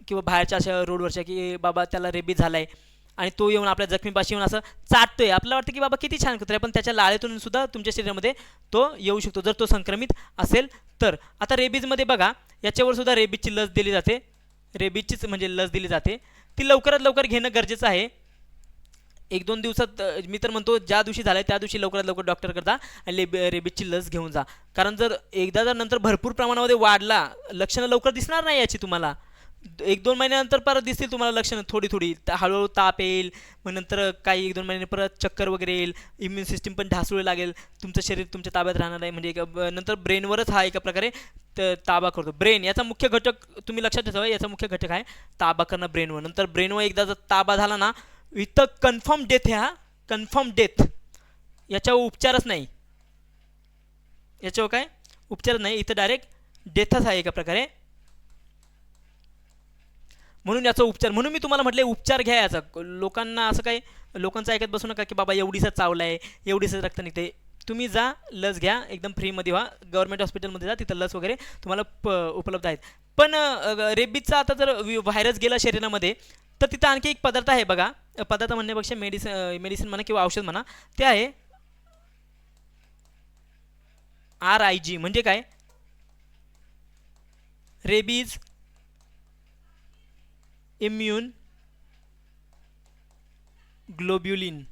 किंवा बाहेरच्या अशा रोडवरच्या की बाबा त्याला रेबीज झाला आहे आणि तो येऊन आपल्या जखमीपाशी येऊन असं चाटतोय, आपल्याला वाटतं की बाबा किती छान कुत्रा आहे, पण त्याच्या लाळेतून सुद्धा तुमच्या शरीरामध्ये तो येऊ शकतो जर तो संक्रमित असेल तर. आता रेबीजमध्ये बघा याच्यावर सुद्धा रेबीजची लस दिली जाते, रेबीजचीच म्हणजे लस दिली जाते. ती लवकरात लवकर घेणं गरजेचं आहे. 1-2 दिवसात मी तर म्हणतो ज्या दिवशी झालं आहे त्या दिवशी लवकरात लवकर डॉक्टरकडे जा आणि रेबीजची लस घेऊन जा. कारण जर एकदा जर नंतर भरपूर प्रमाणामध्ये वाढला, लक्षणं लवकर दिसणार नाही याची तुम्हाला. 1-2 महिन्यानंतर परत दिसतील तुम्हाला लक्षणं थोडी थोडी, हळूहळू ताप येईल, मग नंतर काही 1-2 महिने परत चक्कर वगैरे येईल, इम्युन सिस्टीम पण ढासळू लागेल, तुमचं शरीर तुमच्या ताब्यात राहणार नाही. म्हणजे नंतर ब्रेनवरच हा एका प्रकारे ताबा करतो. ब्रेन याचा मुख्य घटक तुम्ही लक्षात ठेवा, याचा मुख्य घटक आहे ताबा करणं ब्रेनवर. नंतर ब्रेनवर एकदा जर ताबा झाला ना इथं कन्फर्म डेथ आहे. हा कन्फर्म डेथ, याच्यावर उपचारच नाही, याच्यावर काय उपचार नाही, इथं डायरेक्ट डेथच आहे एका प्रकारे. म्हणून याचा उपचार, म्हणून मी तुम्हाला म्हटलं उपचार घ्या याचा. लोकांना असं काय लोकांचं ऐकत बसू नका की बाबा एवढीसा चावला आहे एवढीसं रक्त निघते. तुम्ही जा लस घ्या, एकदम फ्रीमध्ये व्हा, गव्हर्नमेंट हॉस्पिटलमध्ये जा, तिथं लस वगैरे तुम्हाला उपलब्ध आहेत. पण रेबीजचा आता जर व्हायरस गेला शरीरामध्ये तर तिथं आणखी एक पदार्थ आहे बघा, पदार्थ म्हणण्यापेक्षा मेडिसिन म्हणा किंवा औषध म्हणा, ते आहे RIG. म्हणजे काय, रेबीज इम्यून ग्लोब्युलिन.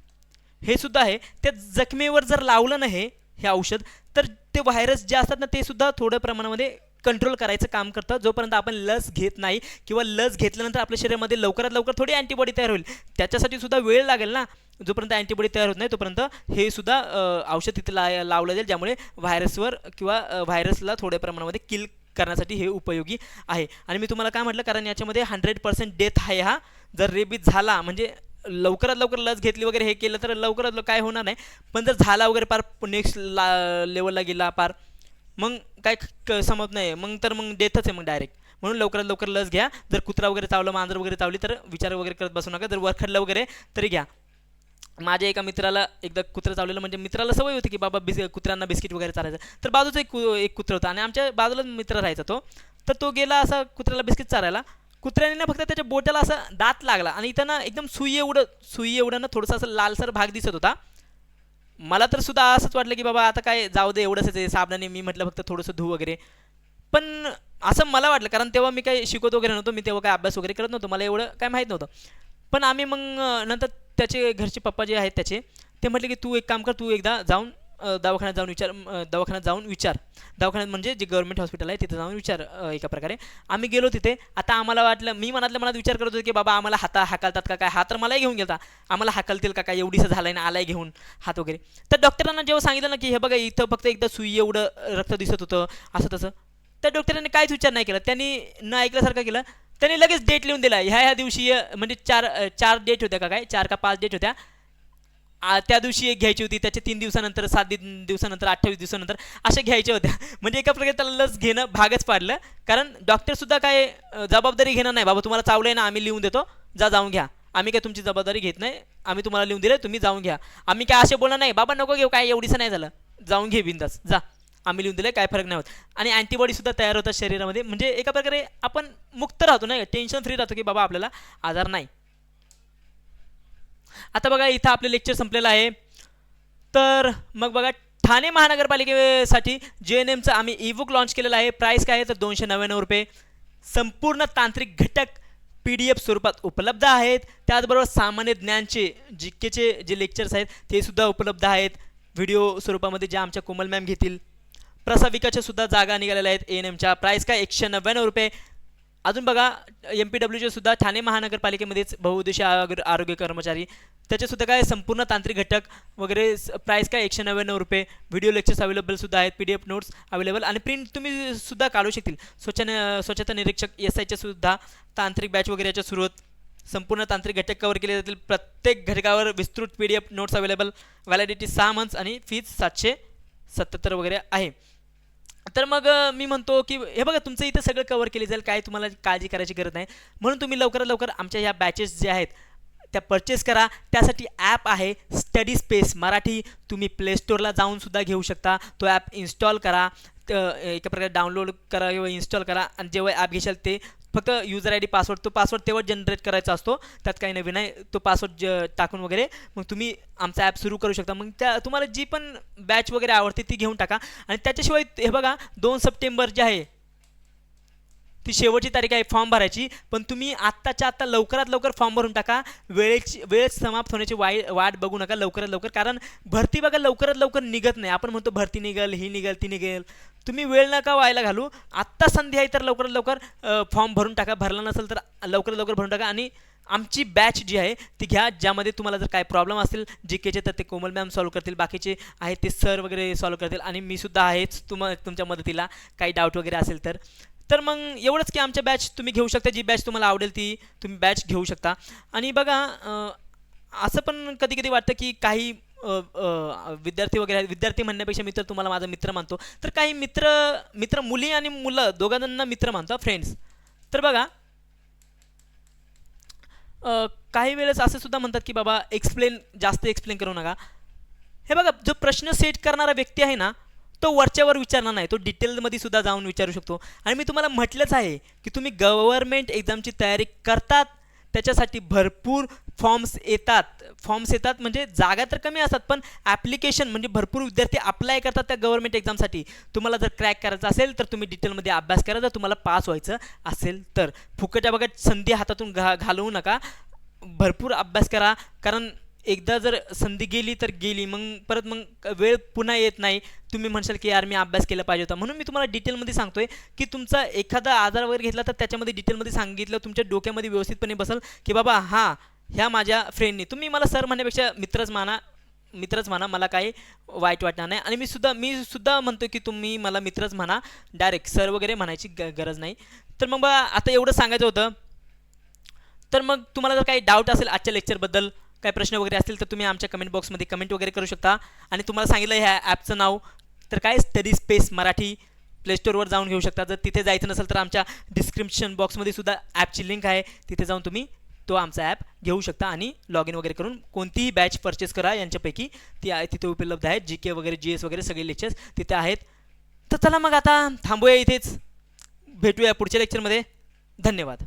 हे सुद्धा आहे, त्या जखमेवर जर लावलं ना हे औषध तर ते व्हायरस जे असतात ना ते सुद्धा थोड्या प्रमाणामध्ये कंट्रोल करायचं काम करतं, जोपर्यंत आपण लस घेत नाही किंवा लस घेतल्यानंतर आपल्या शरीरामध्ये लवकरात लवकर थोडी अँटीबॉडी तयार होईल, त्याच्यासाठी सुद्धा वेळ लागेल ना. जोपर्यंत अँटीबॉडी तयार होत नाही तोपर्यंत हे सुद्धा औषध तिथे लावलं जाईल, ज्यामुळे व्हायरसवर किंवा व्हायरसला थोड्या प्रमाणामध्ये किल करण्यासाठी हे उपयोगी आहे. आणि मी तुम्हाला काय म्हटलं, कारण याच्यामध्ये 100% डेथ आहे. हा जर रेबीज झाला म्हणजे लवकरात लवकर लस घेतली वगैरे हे केलं तर लवकरात काय होणार नाही, पण जर झाला वगैरे पार नेक्स्ट लेवलला गेला पार, मग काय समजत नाही, मग डेथच आहे मग डायरेक्ट. म्हणून लवकरात लवकर लस घ्या. जर कुत्रा वगैरे चावलं, मांजर वगैरे चावली तर विचार वगैरे करत बसू नका. जर वरखडलं वगैरे तरी घ्या. माझ्या एका मित्राला एकदा कुत्रा चावलेलं, म्हणजे मित्राला सवय होती की बाबा कुत्र्यांना बिस्किट वगैरे चालायचं, तर बाजूचा एक कुत्रा होता आणि आमच्या बाजूला मित्र राहायचा तो, तर तो गेला असा कुत्र्याला बिस्किट चारायला. कुत्र्याने ना फक्त त्याच्या बोटाला असा दात लागला आणि इथं ना एकदम सुई एवढं ना थोडंसं असं लालसर भाग दिसत होता. मला तर सुद्धा असंच वाटलं की बाबा आता काय जाऊ दे, एवढंच आहे साबणाने, मी म्हटलं फक्त थोडंसं धू वगैरे. पण असं मला वाटलं, कारण तेव्हा मी काही शिकवत वगैरे नव्हतो, मी तेव्हा काय अभ्यास वगैरे करत नव्हतो, मला एवढं काय माहीत नव्हतं. पण आम्ही मग नंतर त्याचे घरचे पप्पा जे आहेत त्याचे, ते म्हटले की तू एक काम कर, तू एकदा जाऊन दवाखान्यात जाऊन विचार, दवाखान्यात म्हणजे जे गव्हर्नमेंट हॉस्पिटल आहे तिथे जाऊन विचार. एका प्रकारे आम्ही गेलो तिथे. आता आम्हाला वाटलं, मी मनात विचार करत होतो की बाबा आम्हाला हाकलतात का काय, हात तर मलाही घेऊन गेला, आम्हाला हाकलतील का काय, एवढीसं झालं ना आलाय घेऊन हात वगैरे. तर डॉक्टरांना जेव्हा सांगितलं ना की हे बघा इथं फक्त एकदा सुई एवढं रक्त दिसत होतं असं तसं, त्या डॉक्टरांनी काहीच विचार नाही केला, त्यांनी न ऐकल्यासारखं केलं. त्यांनी लगेच डेट लिहून दिला, ह्या दिवशी म्हणजे चार डेट होत्या का काय, 4 का 5 डेट होत्या, त्या दिवशी एक घ्यायची होती, त्याच्या 3 दिवसानंतर, 7 दिवसानंतर, 28 दिवसानंतर अशा घ्यायच्या होत्या. म्हणजे एका प्रकारे त्याला लस घेणं भागच पाडलं. कारण डॉक्टरसुद्धा काय जबाबदारी घेणार नाही, बाबा तुम्हाला चावलं आहे ना, आम्ही लिहून देतो, जाऊन घ्या, आम्ही काय तुमची जबाबदारी घेत नाही, आम्ही तुम्हाला लिहून दिलं, तुम्ही जाऊन घ्या. आम्ही काय असे बोलणार नाही, बाबा नको घेऊ, काय एवढीचं नाही झालं, जाऊन घे बिंदास, जा, आम्ही लिहून दिलं, काय फरक नाही होत. आणि अँटीबॉडीसुद्धा तयार होतात शरीरामध्ये. म्हणजे एका प्रकारे आपण मुक्त राहतो, नाही टेन्शन फ्री राहतो, की बाबा आपल्याला आजार नाही. आता बघा इथं आपलं लेक्चर संपलेलं आहे. तर मग बघा, ठाणे महानगरपालिकेसाठी JNMचं आम्ही ईबुक लॉन्च केलेलं आहे. प्राईस काय आहे तर 299 रुपये. संपूर्ण तांत्रिक घटक PDF स्वरूपात उपलब्ध आहेत. त्याचबरोबर सामान्य ज्ञानचे GKचे जे लेक्चर्स आहेत ते सुद्धा उपलब्ध आहेत व्हिडिओ स्वरूपामध्ये, जे आमच्या कोमल मॅम घेतील. प्रसाविकाच्या सुद्धा जागा निघालेल्या आहेत ANMच्या. प्राईस काय 199 रुपये. अजून बघा MPWचे सुद्धा ठाणे महानगरपालिकेमध्येच बहुउद्देशीय आरोग्य कर्मचारी, त्याचेसुद्धा काय संपूर्ण तांत्रिक घटक वगैरे. प्राईस काय 199 रुपये. व्हिडिओ लेक्चर्स अवेलेबल सुद्धा आहेत, PDF नोट्स अवेलेबल, आणि प्रिंट तुम्ही सुद्धा काढू शकतील. स्वच्छता निरीक्षक SIचे सुद्धा तांत्रिक बॅच वगैरे याच्या सुरू होत. संपूर्ण तांत्रिक घटक कव्हर केले जातील. प्रत्येक घटकावर विस्तृत PDF notes available. Validity 6 months आणि फीज 777 वगैरे आहे. तर मग मी म्हणतो की हे बघा, तुमचं इथं सगळं कव्हर केले जाईल, काय तुम्हाला काळजी करायची गरज नाही. म्हणून तुम्ही लवकरात लवकर आमच्या ह्या बॅचेस जे आहेत त्या परचेस करा. त्यासाठी ॲप आहे स्टडी स्पेस मराठी, तुम्ही प्ले स्टोअरला जाऊन सुद्धा घेऊ शकता. तो ॲप इन्स्टॉल करा, एका प्रकारे डाउनलोड करा किंवा इन्स्टॉल करा, आणि जेव्हा ॲप घेशाल ते फक्त युजर ID पासवर्ड, तो पासवर्ड तेव्हा जनरेट करायचा असतो, त्यात काही नवीन आहे. तो पासवर्ड टाकून वगैरे मग तुम्ही आमचा ॲप सुरू करू शकता. मग त्या तुम्हाला जी पण बॅच वगैरे आवडते ती घेऊन टाका. आणि त्याच्याशिवाय हे बघा 2 सप्टेंबर जे आहे ती शेवटची तारीख आहे फॉर्म भरायची, पण तुम्ही आत्ताच्या आत्ता लवकरात लवकर फॉर्म भरून टाका. वेळ समाप्त होण्याची वाट बघू नका, लवकरात लवकर. कारण भरती बघा लवकरात लवकर निघत नाही. आपण म्हणतो भरती निघेल, ही निघेल, ती निघेल, तुम्ही वेळ नका व्हायला घालू. आत्ता संधी आहे तर लवकरात लवकर फॉर्म भरून टाका. भरला नसेल तर लवकरात लवकर भरून टाका. आणि आमची बॅच जी आहे ती घ्या, ज्यामध्ये तुम्हाला जर काय प्रॉब्लेम असतील GKचे तर ते कोमल मॅम सॉल्व्ह करतील, बाकीचे आहेत ते सर वगैरे सॉल्व्ह करतील, आणि मी सुद्धा आहेच तुमच्या मदतीला काही डाऊट वगैरे असेल तर. तर मग एवढंच की आमच्या बॅच तुम्ही घेऊ शकता, जी बॅच तुम्हाला आवडेल ती तुम्ही बॅच घेऊ शकता. आणि बघा असं पण कधी कधी वाटतं की काही विद्यार्थी वगैरे आहेत, विद्यार्थी म्हणण्यापेक्षा मी तर तुम्हाला माझा मित्र मानतो, तर काही मित्र मुली आणि मुलं दोघांना मित्र मानतो, फ्रेंड्स. तर बघा काही वेळेस असं सुद्धा म्हणतात की बाबा जास्त एक्सप्लेन करू नका. हे बघा, जो प्रश्न सेट करणारा व्यक्ती आहे ना, तो वरच्यावर विचारणार नाही, तो डिटेलमध्ये सुद्धा जाऊन विचारू शकतो. आणि मी तुम्हाला म्हटलंच आहे की तुम्ही गव्हर्नमेंट एक्झामची तयारी करतात, त्याच्यासाठी भरपूर फॉर्म्स येतात. म्हणजे जागा तर कमी असतात, पण ॲप्लिकेशन म्हणजे भरपूर विद्यार्थी अप्लाय करतात त्या गव्हर्नमेंट एक्झामसाठी. तुम्हाला जर क्रॅक करायचं असेल तर तुम्ही डिटेलमध्ये अभ्यास करा. जर तुम्हाला पास व्हायचं असेल तर फुकट्या बघत संधी हातातून घालवू नका, भरपूर अभ्यास करा. कारण एकदा जर संधी गेली तर गेली, मग वेळ पुन्हा येत नाही. तुम्ही म्हणशाल की यार मी अभ्यास केला पाहिजे होता. म्हणून मी तुम्हाला डिटेलमध्ये सांगतोय की तुमचा एखादा आजार वगैरे घेतला तर त्याच्यामध्ये डिटेलमध्ये सांगितलं, तुमच्या डोक्यामध्ये व्यवस्थितपणे बसेल की बाबा हां, ह्या माझ्या फ्रेंडनी, तुम्ही मला सर म्हणण्यापेक्षा मित्रच म्हणा, मला काही वाईट वाटणार नाही. आणि मी सुद्धा म्हणतो की तुम्ही मला मित्रच म्हणा, डायरेक्ट सर वगैरे म्हणायची गरज नाही. तर मग बघा, आता एवढं सांगायचं होतं. तर मग तुम्हाला जर काही डाऊट असेल आजच्या लेक्चरबद्दल, काही प्रश्न वगैरे असतील तर तुम्ही आमच्या कमेंट बॉक्समध्ये कमेंट वगैरे करू शकता. आणि तुम्हाला सांगितलं ह्या ॲपचं नाव तर काय, स्टडी स्पेस मराठी. प्ले स्टोअरवर जाऊन घेऊ शकता. जर तिथे जायचं नसेल तर आमच्या डिस्क्रिप्शन बॉक्समध्ये सुद्धा ॲपची लिंक आहे, तिथे जाऊन तुम्ही तो आमचा ॲप घेऊ शकता आणि लॉग इन वगैरे करून कोणतीही बॅच परचेस करा. यांच्यापैकी तिथे उपलब्ध आहेत. GK वगैरे GS वगैरे सगळे लेक्चर्स तिथे आहेत. तर चला मग आता थांबूया इथेच, भेटूया पुढच्या लेक्चरमध्ये. धन्यवाद.